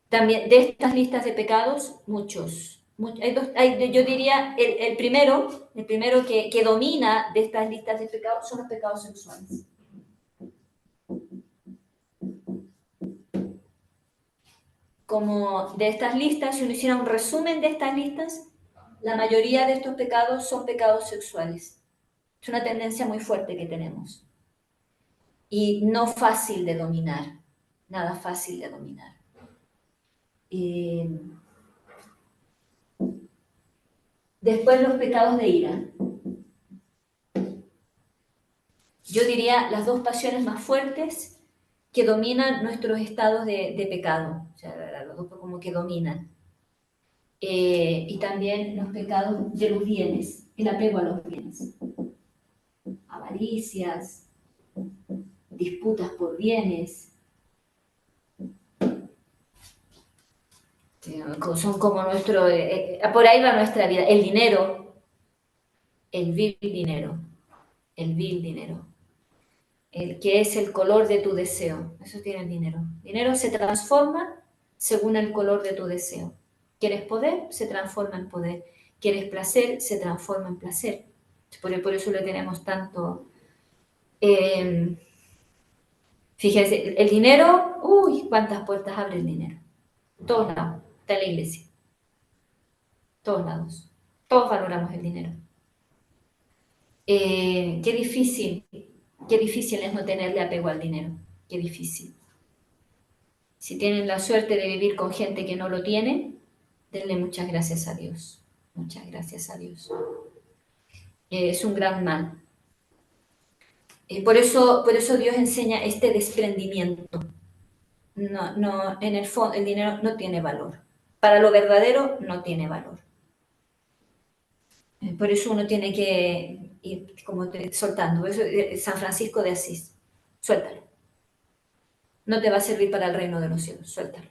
También de estas listas de pecados, muchos. Yo diría, el primero que domina de estas listas de pecados son los pecados sexuales. Como de estas listas, si uno hiciera un resumen de estas listas, la mayoría de estos pecados son pecados sexuales. Es una tendencia muy fuerte que tenemos. Y no fácil de dominar, nada fácil de dominar. Después los pecados de ira. Yo diría las dos pasiones más fuertes que dominan nuestros estados de pecado, o sea, los dos como que dominan. Y también los pecados de los bienes, el apego a los bienes. Avaricias, disputas por bienes, son como por ahí va nuestra vida. El dinero, el vil dinero, el vil dinero. El que es el color de tu deseo. Eso tiene el dinero. El dinero se transforma según el color de tu deseo. ¿Quieres poder? Se transforma en poder. ¿Quieres placer? Se transforma en placer. Por eso le tenemos tanto... fíjense, el dinero, uy, cuántas puertas abre el dinero. Todos lados. Está en la iglesia. Todos lados. Todos valoramos el dinero. Qué difícil es no tenerle apego al dinero. Qué difícil. Si tienen la suerte de vivir con gente que no lo tiene, denle muchas gracias a Dios. Muchas gracias a Dios. Es un gran mal. Por eso Dios enseña este desprendimiento. No, en el fondo, el dinero no tiene valor. Para lo verdadero, no tiene valor. Por eso uno tiene que ir como soltando. Por eso, San Francisco de Asís, suéltalo. No te va a servir para el reino de los cielos, suéltalo.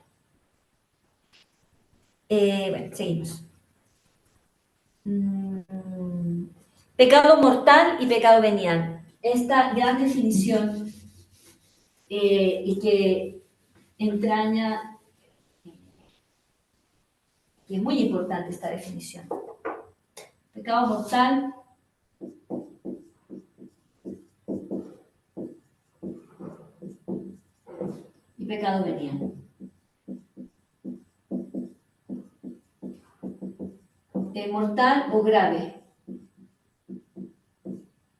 Bueno, seguimos. Pecado mortal y pecado venial. Esta gran definición y que entraña, y es muy importante esta definición. Pecado mortal y pecado venial. Mortal o grave.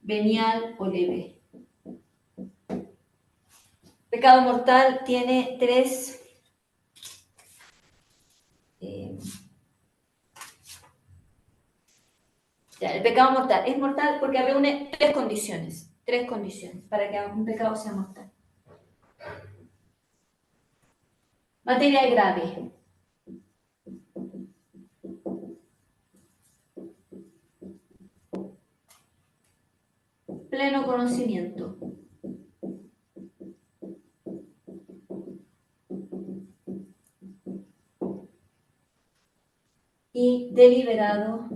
venial o leve. Pecado mortal tiene tres... el pecado mortal es mortal porque reúne tres condiciones para que un pecado sea mortal. Materia grave. Pleno conocimiento. Y deliberado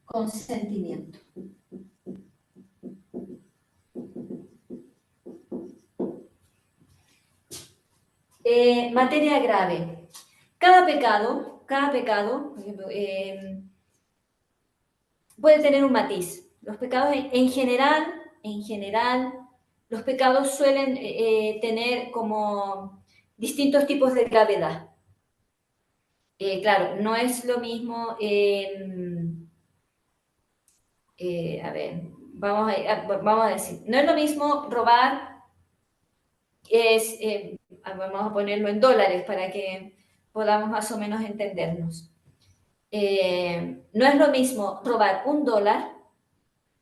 consentimiento. Materia grave. Cada pecado, por ejemplo, puede tener un matiz. Los pecados en general, los pecados suelen tener como distintos tipos de gravedad. Claro, no es lo mismo, a ver, vamos a decir, no es lo mismo robar, vamos a ponerlo en dólares para que podamos más o menos entendernos. No es lo mismo robar $1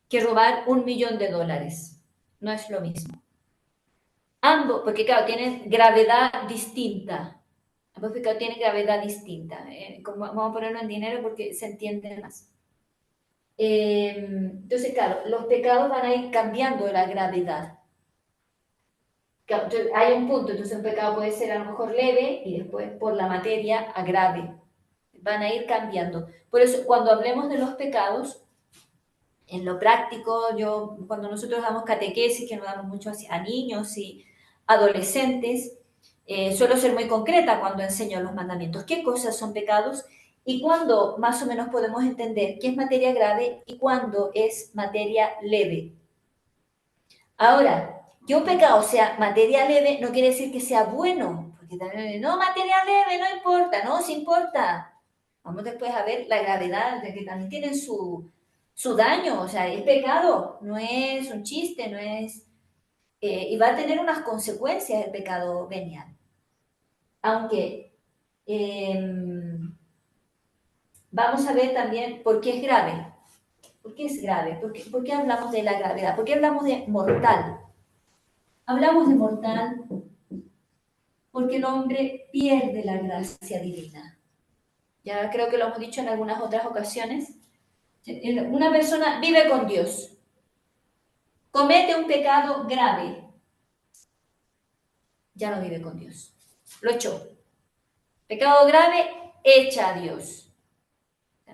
que robar $1.000.000. No es lo mismo. Ambos, porque claro, tienen gravedad distinta. Ambos pecados tienen gravedad distinta. Vamos a ponerlo en dinero porque se entiende más. Entonces, claro, los pecados van a ir cambiando la gravedad. Claro, hay un punto, entonces un pecado puede ser a lo mejor leve y después por la materia a grave. Van a ir cambiando. Por eso, cuando hablemos de los pecados, en lo práctico, cuando nosotros damos catequesis, que nos damos mucho a niños y adolescentes, suelo ser muy concreta cuando enseño los mandamientos. ¿Qué cosas son pecados? Y cuándo más o menos podemos entender qué es materia grave y cuándo es materia leve. Ahora, que un pecado sea materia leve no quiere decir que sea bueno, porque también, no, materia leve, no importa, no, sí importa. Vamos después a ver la gravedad, de que también tienen su daño, o sea, es pecado, no es un chiste, no es... y va a tener unas consecuencias el pecado venial. Aunque vamos a ver también por qué es grave. ¿Por qué es grave? ¿Por qué hablamos de la gravedad? ¿Por qué hablamos de mortal? Hablamos de mortal porque el hombre pierde la gracia divina. Ya creo que lo hemos dicho en algunas otras ocasiones. Una persona vive con Dios, comete un pecado grave, ya no vive con Dios. Lo echó. Pecado grave, echa a Dios.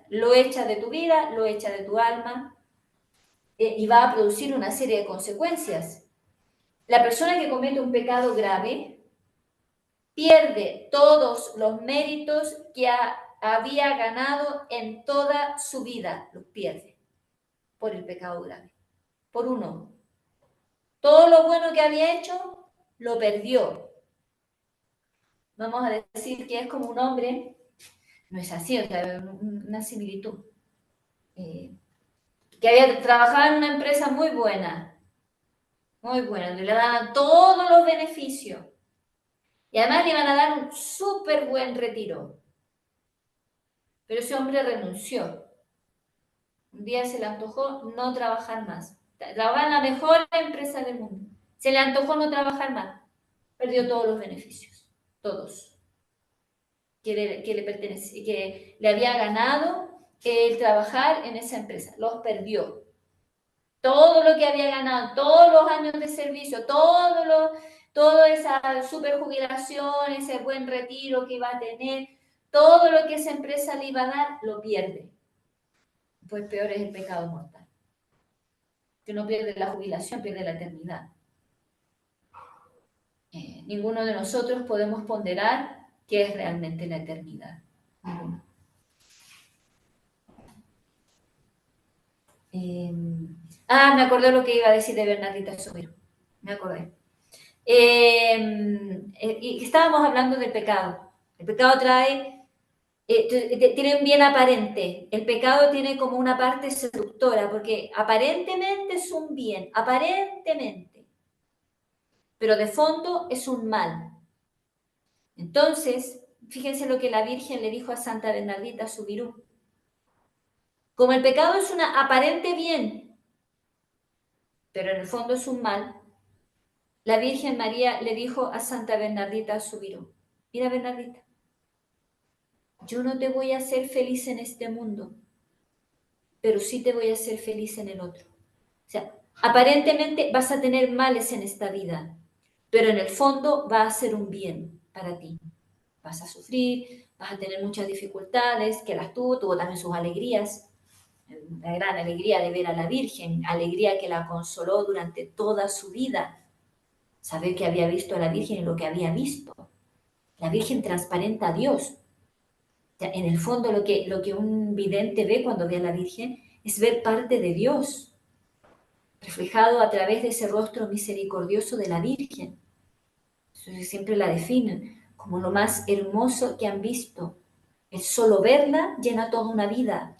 Lo echa de tu vida, lo echa de tu alma y va a producir una serie de consecuencias. La persona que comete un pecado grave pierde todos los méritos que había ganado en toda su vida. Los pierde por el pecado grave. Por uno. Todo lo bueno que había hecho, lo perdió. Vamos a decir que es como un hombre, no es así, o sea, una similitud, que había trabajado en una empresa muy buena, le daban todos los beneficios y además le iban a dar un súper buen retiro. Pero ese hombre renunció. Un día se le antojó no trabajar más. Trabajaba en la mejor empresa del mundo. Se le antojó no trabajar más. Perdió todos los beneficios, todos, que le había ganado el trabajar en esa empresa. Los perdió. Todo lo que había ganado, todos los años de servicio, toda esa superjubilación, ese buen retiro que iba a tener, todo lo que esa empresa le iba a dar, lo pierde. Pues peor es el pecado mortal. Que no pierde la jubilación, pierde la eternidad. Ninguno de nosotros podemos ponderar qué es realmente la eternidad. Ninguno. Me acordé lo que iba a decir de Bernardita Somero. Me acordé. Y estábamos hablando del pecado. El pecado trae tiene un bien aparente. El pecado tiene como una parte seductora, porque aparentemente es un bien, aparentemente, pero de fondo es un mal. Entonces, fíjense lo que la Virgen le dijo a Santa Bernardita Subirú. Como el pecado es un aparente bien, pero en el fondo es un mal, la Virgen María le dijo a Santa Bernardita Subirú, mira Bernardita, yo no te voy a hacer feliz en este mundo, pero sí te voy a hacer feliz en el otro. O sea, aparentemente vas a tener males en esta vida, pero en el fondo va a ser un bien para ti. Vas a sufrir, vas a tener muchas dificultades, que las tuvo también sus alegrías, la gran alegría de ver a la Virgen, alegría que la consoló durante toda su vida, saber que había visto a la Virgen y lo que había visto. La Virgen transparenta a Dios. En el fondo lo que un vidente ve cuando ve a la Virgen es ver parte de Dios, reflejado a través de ese rostro misericordioso de la Virgen. Entonces siempre la definen como lo más hermoso que han visto. El solo verla llena toda una vida.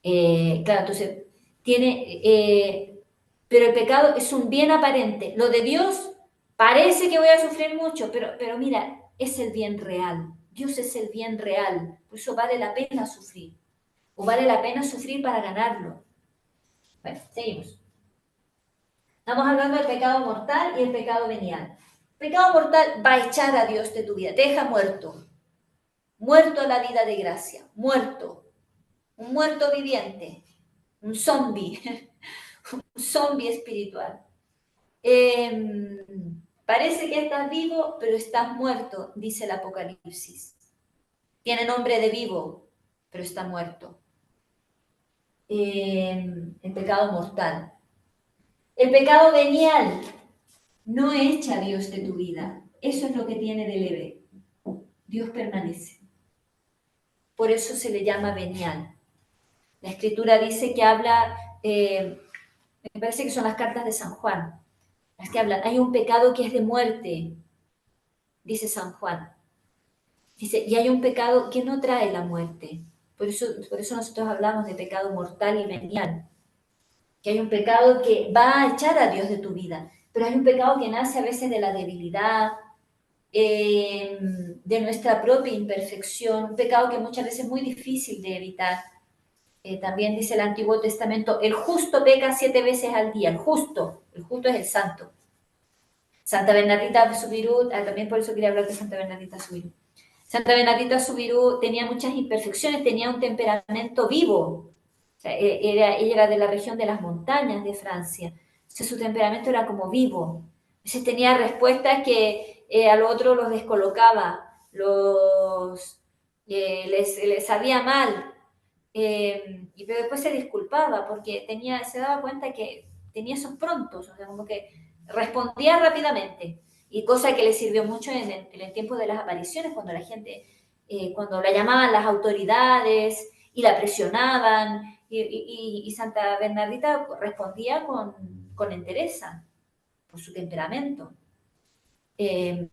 Claro, entonces tiene, pero el pecado es un bien aparente. Lo de Dios parece que voy a sufrir mucho, pero mira, es el bien real. Dios es el bien real. Por eso vale la pena sufrir. O vale la pena sufrir para ganarlo. Bueno, seguimos. Estamos hablando del pecado mortal y el pecado venial. El pecado mortal va a echar a Dios de tu vida. Te deja muerto. Muerto a la vida de gracia. Muerto. Un muerto viviente. Un zombie. Un zombie espiritual. Parece que estás vivo, pero estás muerto, dice el Apocalipsis. Tiene nombre de vivo, pero está muerto. El pecado mortal. El pecado venial no echa a Dios de tu vida. Eso es lo que tiene de leve. Dios permanece. Por eso se le llama venial. La Escritura dice que habla, me parece que son las cartas de San Juan, las que hablan, hay un pecado que es de muerte, dice San Juan. Dice, y hay un pecado que no trae la muerte. Por eso nosotros hablamos de pecado mortal y venial. Que hay un pecado que va a echar a Dios de tu vida, pero hay un pecado que nace a veces de la debilidad, de nuestra propia imperfección, un pecado que muchas veces es muy difícil de evitar. También dice el Antiguo Testamento, el justo peca 7 veces al día, el justo es el santo. Santa Bernardita Subirú, también por eso quería hablar de Santa Bernardita Subirú. Santa Bernardita Subirú tenía muchas imperfecciones, tenía un temperamento vivo. O sea, ella era de la región de las montañas de Francia. Entonces su temperamento era como vivo. Entonces tenía respuestas que al otro los descolocaba, les sabía mal. Pero después se disculpaba porque se daba cuenta que tenía esos prontos, o sea, como que respondía rápidamente. Y cosa que le sirvió mucho en el tiempo de las apariciones, cuando la gente, cuando la llamaban las autoridades y la presionaban, y Santa Bernardita respondía con entereza, por su temperamento. Pero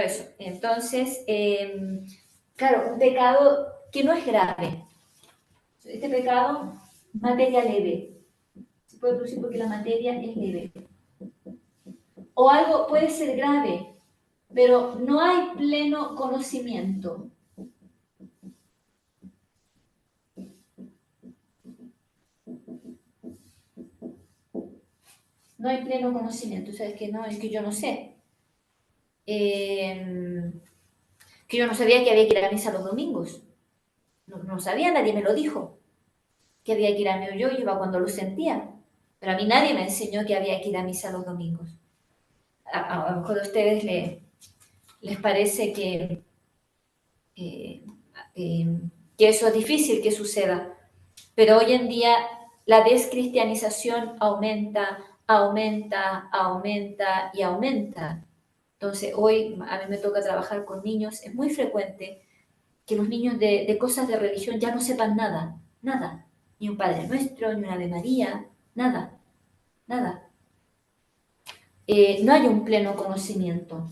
eso, entonces, claro, un pecado que no es grave. Este pecado, materia leve. Se puede producir porque la materia es leve. O algo puede ser grave, pero no hay pleno conocimiento. No hay pleno conocimiento. O sea, es que yo no sé. Que yo no sabía que había que ir a misa los domingos. No sabía, nadie me lo dijo. Que había que ir a misa, yo iba cuando lo sentía. Pero a mí nadie me enseñó que había que ir a misa los domingos. A lo mejor a ustedes les parece eh, que eso es difícil que suceda, pero hoy en día la descristianización aumenta, aumenta, aumenta y aumenta. Entonces hoy a mí me toca trabajar con niños, es muy frecuente que los niños de cosas de religión ya no sepan nada, nada, ni un Padre Nuestro, ni una Ave María, nada, nada. No hay un pleno conocimiento.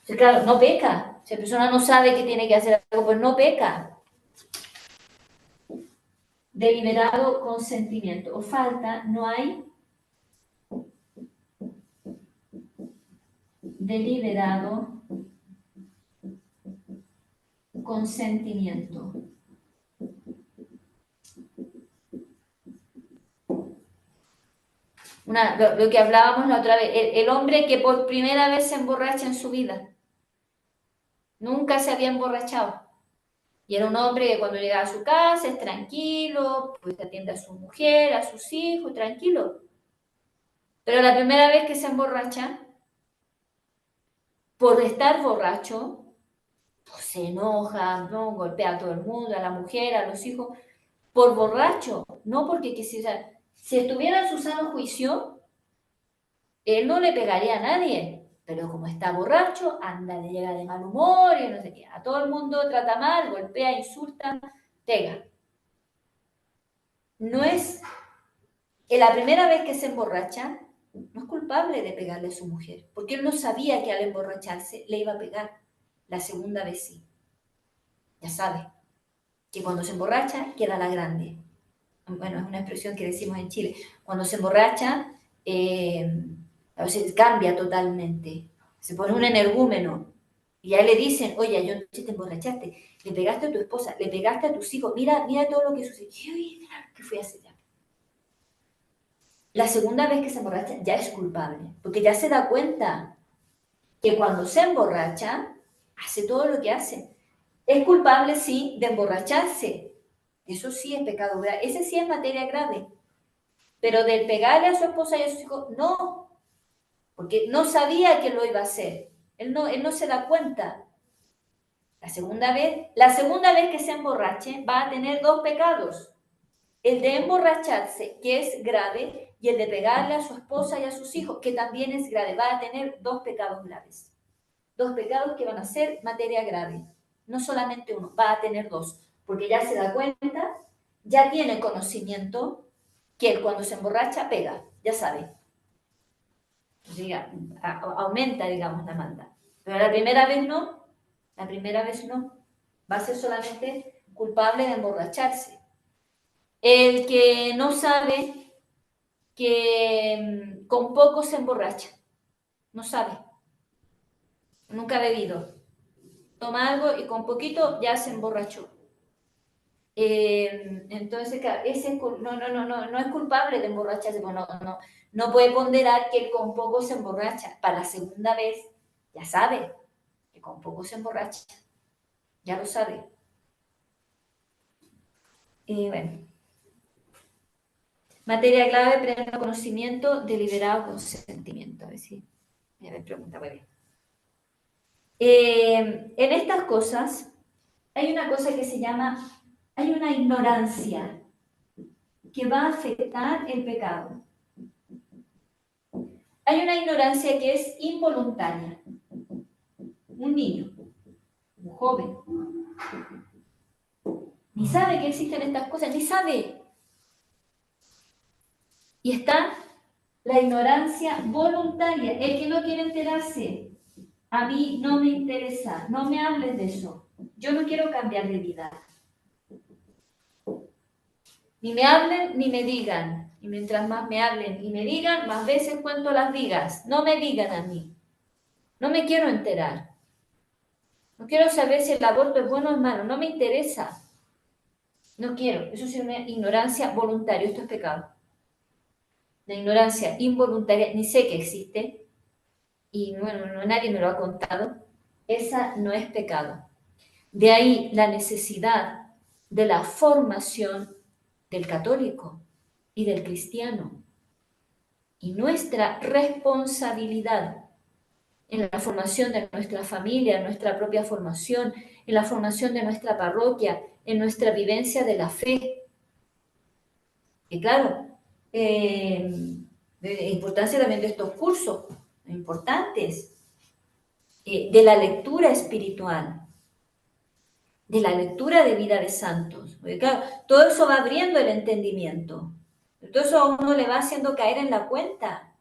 sea, claro, no peca. Si la persona no sabe que tiene que hacer algo, pues no peca. Deliberado consentimiento. O falta, no hay deliberado consentimiento. Lo que hablábamos la otra vez, el hombre que por primera vez se emborracha en su vida. Nunca se había emborrachado. Y era un hombre que cuando llegaba a su casa es tranquilo, pues atiende a su mujer, a sus hijos, tranquilo. Pero la primera vez que se emborracha, por estar borracho, pues se enoja, ¿no? Golpea a todo el mundo, a la mujer, a los hijos, por borracho, no porque quisiera. Si estuviera en su sano juicio, él no le pegaría a nadie, pero como está borracho, anda, le llega de mal humor y no sé qué. A todo el mundo trata mal, golpea, insulta, pega. No es, en la primera vez que se emborracha, no es culpable de pegarle a su mujer, porque él no sabía que al emborracharse le iba a pegar. La segunda vez sí. Ya sabe que cuando se emborracha queda la grande. Bueno, es una expresión que decimos en Chile. Cuando se emborracha, a veces cambia totalmente. Se pone un energúmeno. Y ya le dicen, oye, yo te emborrachaste, le pegaste a tu esposa, le pegaste a tus hijos, mira, mira todo lo que sucedió. ¿Qué fui a hacer ya? La segunda vez que se emborracha ya es culpable, porque ya se da cuenta que cuando se emborracha, hace todo lo que hace. Es culpable, sí, de emborracharse. Eso sí es pecado grave. Ese sí es materia grave. Pero del pegarle a su esposa y a sus hijos, no. Porque no sabía que lo iba a hacer. Él no se da cuenta. La segunda vez que se emborrache va a tener dos pecados. El de emborracharse, que es grave, y el de pegarle a su esposa y a sus hijos, que también es grave. Va a tener dos pecados graves. Dos pecados que van a ser materia grave. No solamente uno, va a tener dos. Porque ya se da cuenta, ya tiene conocimiento que él cuando se emborracha pega, ya sabe. Diga, aumenta, digamos, la maldad. Pero la primera vez no, la primera vez no. Va a ser solamente culpable de emborracharse. El que no sabe que con poco se emborracha, no sabe, nunca ha bebido, toma algo y con poquito ya se emborrachó. Entonces, ese no es culpable de emborracharse, bueno, no puede ponderar que con poco se emborracha. Para la segunda vez, ya sabe que con poco se emborracha, ya lo sabe. Y bueno, materia clave, pleno conocimiento, deliberado consentimiento. A ver si me pregunta, muy bien. En estas cosas hay una cosa que se llama, hay una ignorancia que va a afectar el pecado. Hay una ignorancia que es involuntaria. Un niño, un joven, ni sabe que existen estas cosas, ni sabe. Y está la ignorancia voluntaria, el que no quiere enterarse. A mí no me interesa, no me hables de eso. Yo no quiero cambiar de vida. Ni me hablen ni me digan. Y mientras más me hablen y me digan, más veces cuento las digas. No me digan a mí. No me quiero enterar. No quiero saber si el aborto es bueno o es malo. No me interesa. No quiero. Eso es una ignorancia voluntaria. Esto es pecado. La ignorancia involuntaria, ni sé que existe. Y bueno, nadie me lo ha contado. Esa no es pecado. De ahí la necesidad de la formación del católico y del cristiano. Y nuestra responsabilidad en la formación de nuestra familia, en nuestra propia formación, en la formación de nuestra parroquia, en nuestra vivencia de la fe. Y claro, de importancia también de estos cursos importantes, de la lectura espiritual, de la lectura de vida de santos. Porque claro, todo eso va abriendo el entendimiento. Todo eso a uno le va haciendo caer en la cuenta,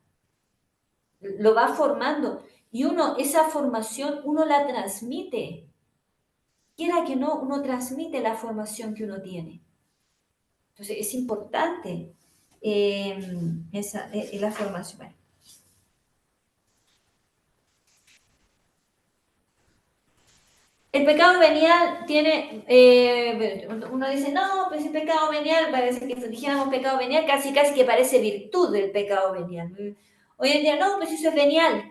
lo va formando. Y esa formación, uno la transmite. Quiera que no, uno transmite la formación que uno tiene. Entonces, es importante la formación. Bueno. El pecado venial tiene, uno dice, no, pues el pecado venial, parece que si dijéramos pecado venial, casi que parece virtud del pecado venial. Hoy en día, no, pues eso es venial.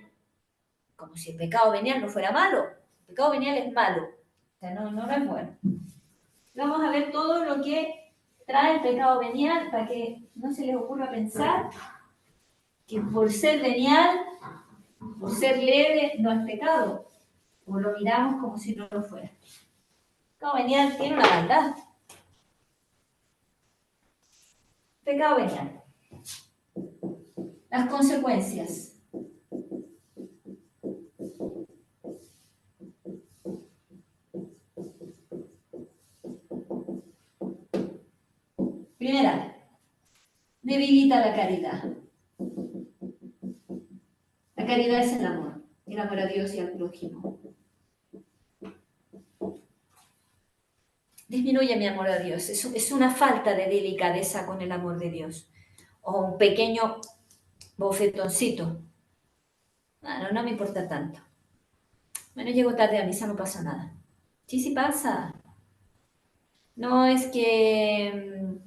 Como si el pecado venial no fuera malo. El pecado venial es malo. O sea, no es bueno. Vamos a ver todo lo que trae el pecado venial para que no se les ocurra pensar que por ser venial, por ser leve, no es pecado. O lo miramos como si no lo fuera. El pecado venial tiene una maldad. Pecado venial. Las consecuencias. Primera, debilita la caridad. La caridad es el amor a Dios y al prójimo. Disminuye mi amor a Dios. Es una falta de delicadeza con el amor de Dios. O un pequeño bofetoncito. Bueno, no me importa tanto. Bueno, llego tarde a misa, no pasa nada. Sí, sí pasa. No es que...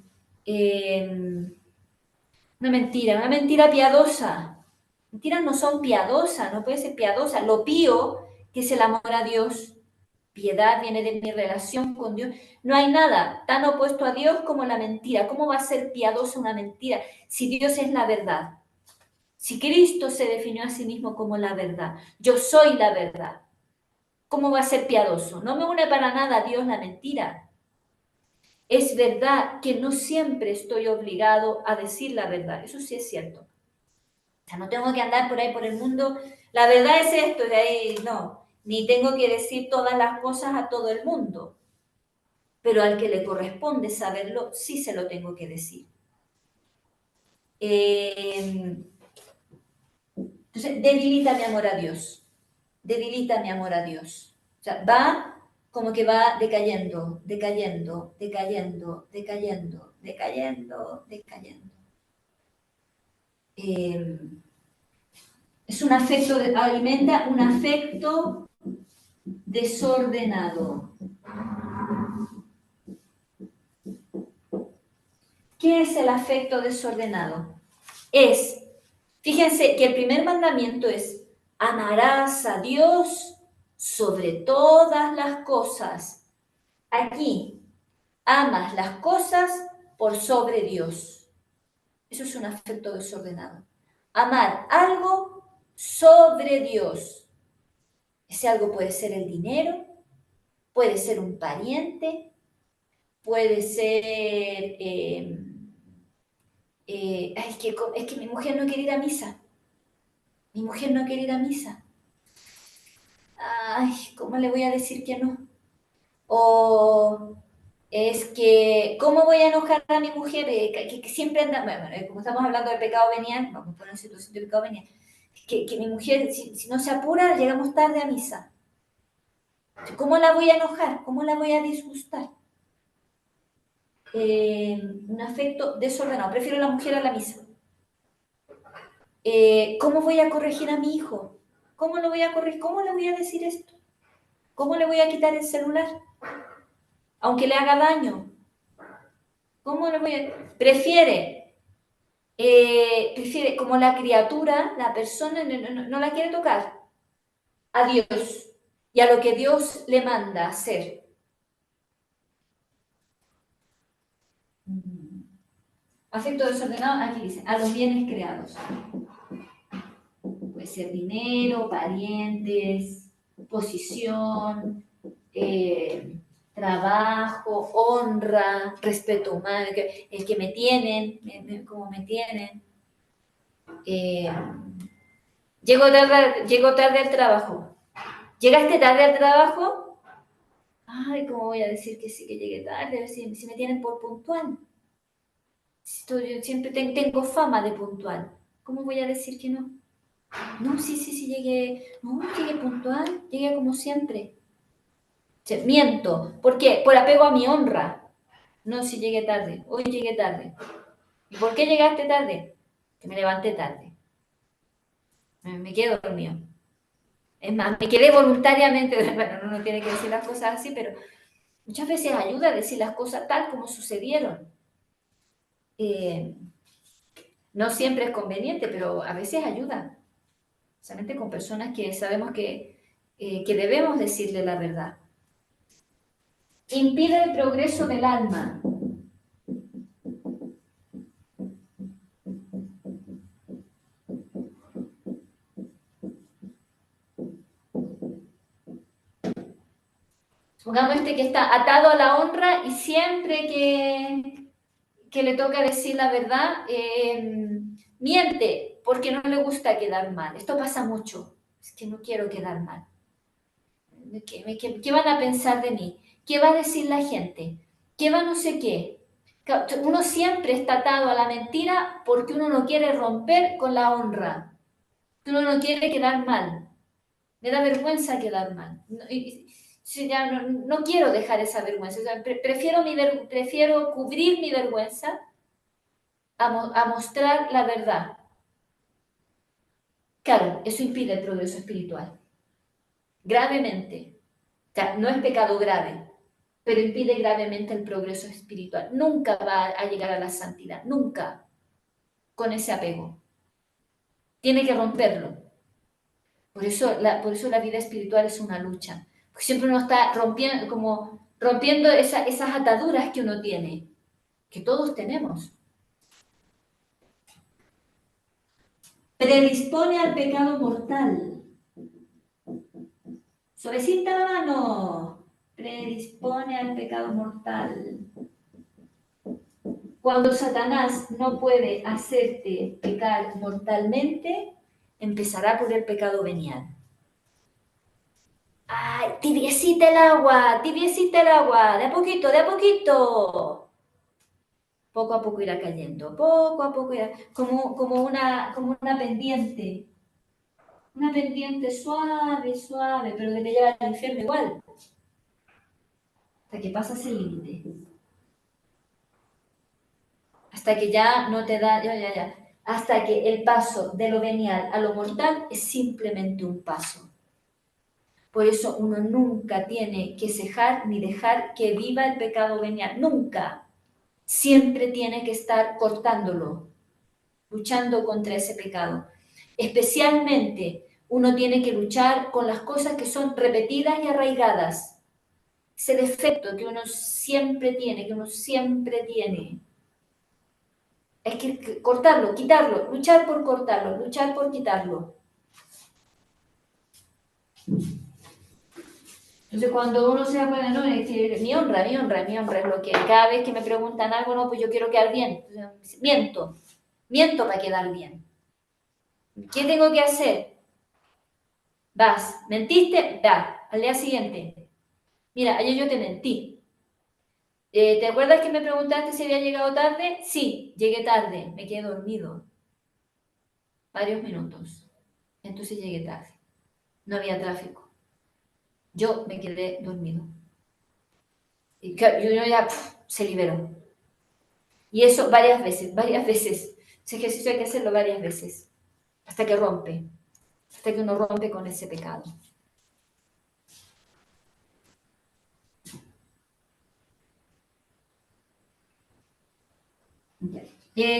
una mentira piadosa. Mentiras no son piadosas, no puede ser piadosa. Lo pío, que es el amor a Dios. Piedad viene de mi relación con Dios. No hay nada tan opuesto a Dios como la mentira. ¿Cómo va a ser piadosa una mentira si Dios es la verdad? Si Cristo se definió a sí mismo como la verdad, yo soy la verdad. ¿Cómo va a ser piadoso? No me une para nada a Dios la mentira. Es verdad que no siempre estoy obligado a decir la verdad. Eso sí es cierto. O sea, no tengo que andar por ahí por el mundo. La verdad es esto, de ahí no. Ni tengo que decir todas las cosas a todo el mundo. Pero al que le corresponde saberlo, sí se lo tengo que decir. Entonces, debilita mi amor a Dios. Debilita mi amor a Dios. O sea, va como que va decayendo, decayendo, decayendo, decayendo, decayendo, decayendo. Es un afecto, alimenta un afecto desordenado. ¿Qué es el afecto desordenado? Fíjense que el primer mandamiento es, amarás a Dios sobre todas las cosas. Aquí, amas las cosas por sobre Dios. Eso es un afecto desordenado. Amar algo sobre Dios. Ese algo puede ser el dinero, puede ser un pariente, puede ser... es que mi mujer no quiere ir a misa. Mi mujer no quiere ir a misa. Ay, ¿cómo le voy a decir que no? O es que, ¿cómo voy a enojar a mi mujer? Que siempre anda, bueno, como estamos hablando del pecado venial, vamos a poner una situación de pecado venial, que mi mujer, si no se apura, llegamos tarde a misa. ¿Cómo la voy a enojar? ¿Cómo la voy a disgustar? Un afecto desordenado. Prefiero a la mujer a la misa. ¿Cómo voy a corregir a mi hijo? ¿Cómo lo voy a corregir? ¿Cómo le voy a decir esto? ¿Cómo le voy a quitar el celular? Aunque le haga daño. ¿Cómo le voy a...? Prefiere, como la criatura, la persona no la quiere tocar. A Dios y a lo que Dios le manda hacer. Afecto desordenado, aquí dice, a los bienes creados. Puede ser dinero, parientes, posición, trabajo, honra, respeto humano, el que me tienen, como me tienen. Llego tarde al trabajo. ¿Llegaste tarde al trabajo? Ay, ¿cómo voy a decir que sí que llegué tarde? Si me tienen por puntual. Yo siempre tengo fama de puntual. ¿Cómo voy a decir que no? No, sí, llegué. No, llegué puntual, llegué como siempre. Miento. ¿Por qué? Por apego a mi honra. No, si llegué tarde. Hoy llegué tarde. ¿Y por qué llegaste tarde? Que me levanté tarde. Me quedé dormido. Es más, me quedé voluntariamente. Bueno, no tiene que decir las cosas así, pero muchas veces ayuda a decir las cosas tal como sucedieron. No siempre es conveniente, pero a veces ayuda. Solamente con personas que sabemos que debemos decirle la verdad. Impide el progreso del alma. Supongamos que está atado a la honra y siempre que le toca decir la verdad, miente porque no le gusta quedar mal. Esto pasa mucho. Es que no quiero quedar mal. ¿Qué van a pensar de mí? ¿Qué va a decir la gente? ¿Qué va no sé qué? Uno siempre está atado a la mentira porque uno no quiere romper con la honra. Uno no quiere quedar mal. Me da vergüenza quedar mal. Ya no quiero dejar esa vergüenza. O sea, prefiero cubrir mi vergüenza a mostrar la verdad. Claro, eso impide el progreso espiritual. Gravemente. O sea, no es pecado grave, pero impide gravemente el progreso espiritual. Nunca va a llegar a la santidad, nunca, con ese apego. Tiene que romperlo. Por eso la vida espiritual es una lucha. Porque siempre uno está rompiendo esas ataduras que uno tiene, que todos tenemos. Predispone al pecado mortal. Suavecita la mano. Predispone al pecado mortal. Cuando Satanás no puede hacerte pecar mortalmente, empezará por el pecado venial. ¡Ay, tibiecita el agua! De a poquito, de a poquito. Poco a poco irá cayendo, poco a poco irá, como una pendiente. Una pendiente suave, suave, pero que te lleva al infierno igual. Hasta que pasas el límite. Hasta que ya no te da, ya. Hasta que el paso de lo venial a lo mortal es simplemente un paso. Por eso uno nunca tiene que cejar ni dejar que viva el pecado venial. Nunca. Siempre tiene que estar cortándolo, luchando contra ese pecado. Especialmente uno tiene que luchar con las cosas que son repetidas y arraigadas. Ese defecto que uno siempre tiene, Hay que cortarlo, quitarlo, luchar por cortarlo, luchar por quitarlo. Entonces, cuando uno se da cuenta, no, es que mi honra es lo que cada vez que me preguntan algo, no, pues yo quiero quedar bien. Entonces, miento para quedar bien. ¿Qué tengo que hacer? Vas, mentiste, al día siguiente. Mira, ayer yo te mentí. ¿Te acuerdas que me preguntaste si había llegado tarde? Sí, llegué tarde, me quedé dormido. Varios minutos. Entonces llegué tarde. No había tráfico. Yo me quedé dormido. Y uno ya se liberó. Y eso varias veces. Ese ejercicio hay que hacerlo varias veces. Hasta que rompe. Hasta que uno rompe con ese pecado.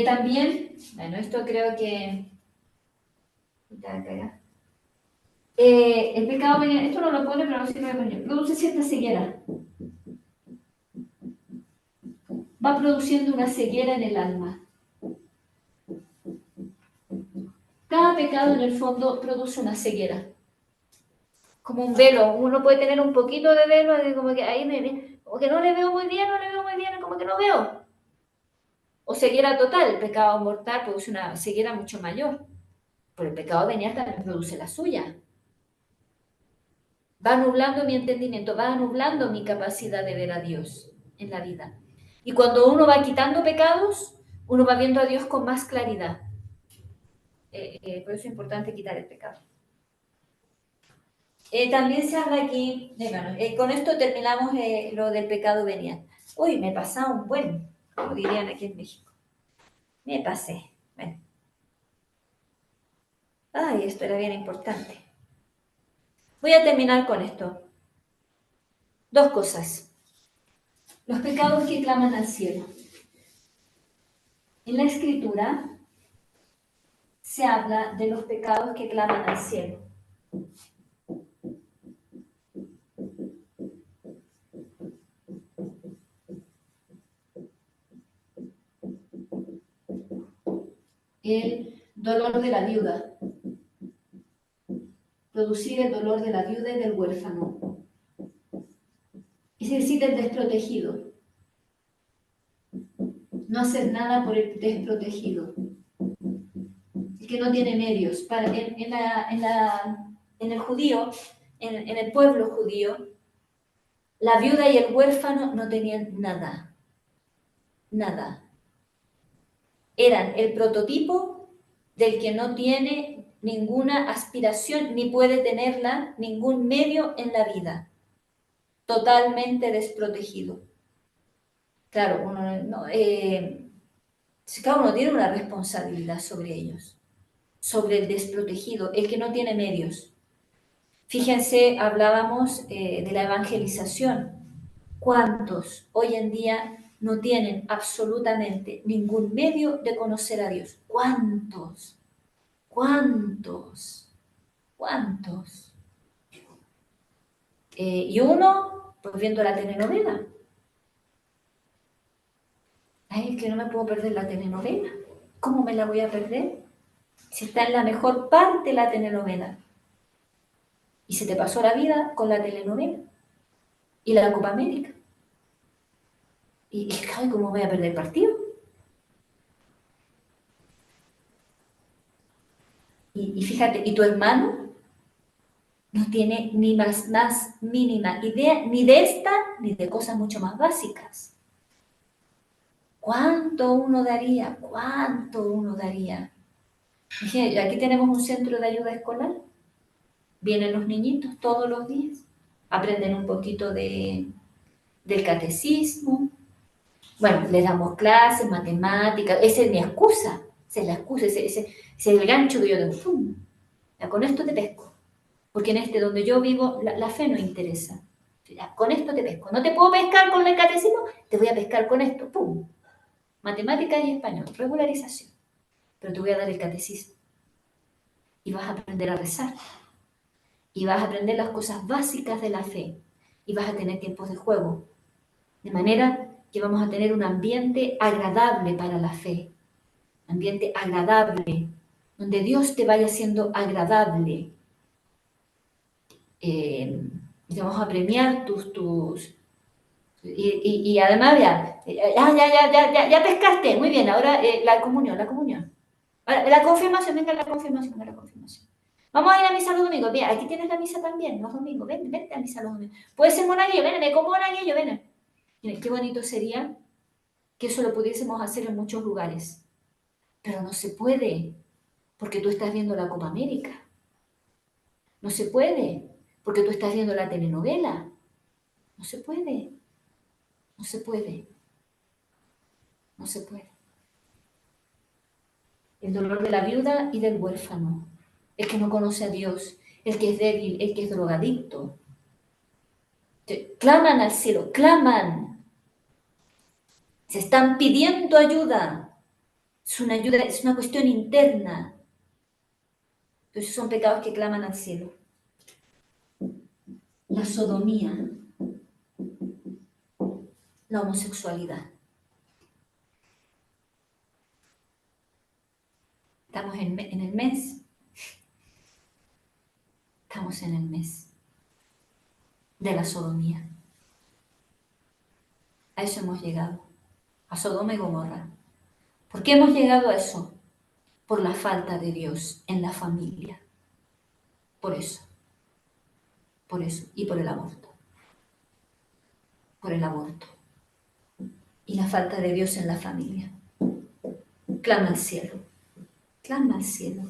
También, bueno, esto creo que... el pecado, esto no lo pone, pero no sé si lo voy a poner. Produce cierta ceguera. Va produciendo una ceguera en el alma. Cada pecado en el fondo produce una ceguera. Como un velo. Uno puede tener un poquito de velo, como que ahí como que no le veo muy bien, como que no veo. O ceguera total, el pecado mortal produce una ceguera mucho mayor. Pero el pecado venial también produce la suya. Va nublando mi entendimiento, va nublando mi capacidad de ver a Dios en la vida. Y cuando uno va quitando pecados, uno va viendo a Dios con más claridad. Por eso es importante quitar el pecado. También se habla aquí, bueno, con esto terminamos lo del pecado venial. Uy, me he pasado un buen, como dirían aquí en México. Me pasé. Bueno. Ay, esto era bien importante. Voy a terminar con esto. Dos cosas. Los pecados que claman al cielo. En la Escritura se habla de los pecados que claman al cielo. El dolor de la viuda. Producir el dolor de la viuda y del huérfano. Es decir, del desprotegido. No hacer nada por el desprotegido. El que no tiene medios. En el judío, en el pueblo judío, la viuda y el huérfano no tenían nada. Nada. Eran el prototipo del que no tiene ninguna aspiración ni puede tenerla, ningún medio en la vida. Totalmente desprotegido. Claro, cada uno tiene una responsabilidad sobre ellos, sobre el desprotegido, el que no tiene medios. Fíjense, hablábamos de la evangelización. ¿Cuántos hoy en día no tienen absolutamente ningún medio de conocer a Dios? ¿Cuántos? ¿Cuántos? ¿Cuántos? Y uno, pues viendo la telenovela. Ay, es que no me puedo perder la telenovela. ¿Cómo me la voy a perder? Si está en la mejor parte la telenovela. Y se te pasó la vida con la telenovela. Y la Copa América. Y ay, ¿cómo voy a perder el partido? Y fíjate, ¿y tu hermano? No tiene ni más mínima idea ni de esta ni de cosas mucho más básicas. ¿Cuánto uno daría? ¿Cuánto uno daría? Dije, aquí tenemos un centro de ayuda escolar. Vienen los niñitos todos los días. Aprenden un poquito del catecismo. Bueno, les damos clases, matemáticas. Esa es mi excusa. Esa es la excusa. Ese es el gancho que yo tengo. ¡Pum! Ya, con esto te pesco. Porque en donde yo vivo, la fe no interesa. Ya, con esto te pesco. No te puedo pescar con el catecismo, te voy a pescar con esto. ¡Pum! Matemática y español, regularización. Pero te voy a dar el catecismo. Y vas a aprender a rezar. Y vas a aprender las cosas básicas de la fe. Y vas a tener tiempos de juego. De manera que vamos a tener un ambiente agradable para la fe. Ambiente agradable. Donde Dios te vaya siendo agradable. Y te vamos a premiar y además, ya pescaste, muy bien, ahora la comunión. Ahora, la confirmación, venga la confirmación. Vamos a ir a misa los domingos, bien, aquí tienes la misa también, los domingos, vente a misa los domingos. Puede ser monaguillo, ven, me como monaguillo, ven. Miren, qué bonito sería que eso lo pudiésemos hacer en muchos lugares, pero no se puede, porque tú estás viendo la Copa América. No se puede, porque tú estás viendo la telenovela. No se puede. No se puede. No se puede. El dolor de la viuda y del huérfano. El que no conoce a Dios, el que es débil, el que es drogadicto. Claman al cielo, claman. Se están pidiendo ayuda. Es una ayuda, es una cuestión interna. Entonces son pecados que claman al cielo. La sodomía, la homosexualidad. Estamos en el mes. Estamos en el mes de la sodomía. A eso hemos llegado. A Sodoma y Gomorra. ¿Por qué hemos llegado a eso? Por la falta de Dios en la familia. Por eso. Por eso. Y por el aborto. Por el aborto. Y la falta de Dios en la familia. Clama al cielo. Clama al cielo.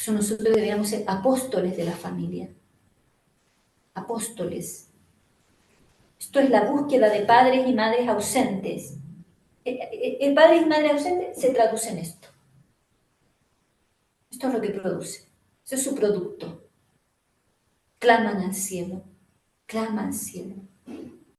eso nosotros deberíamos ser apóstoles de la familia. Apóstoles. Esto es la búsqueda de padres y madres ausentes. El padre y madre ausente se traduce en esto. Esto es lo que produce. Eso es su producto. Claman al cielo. Claman al cielo.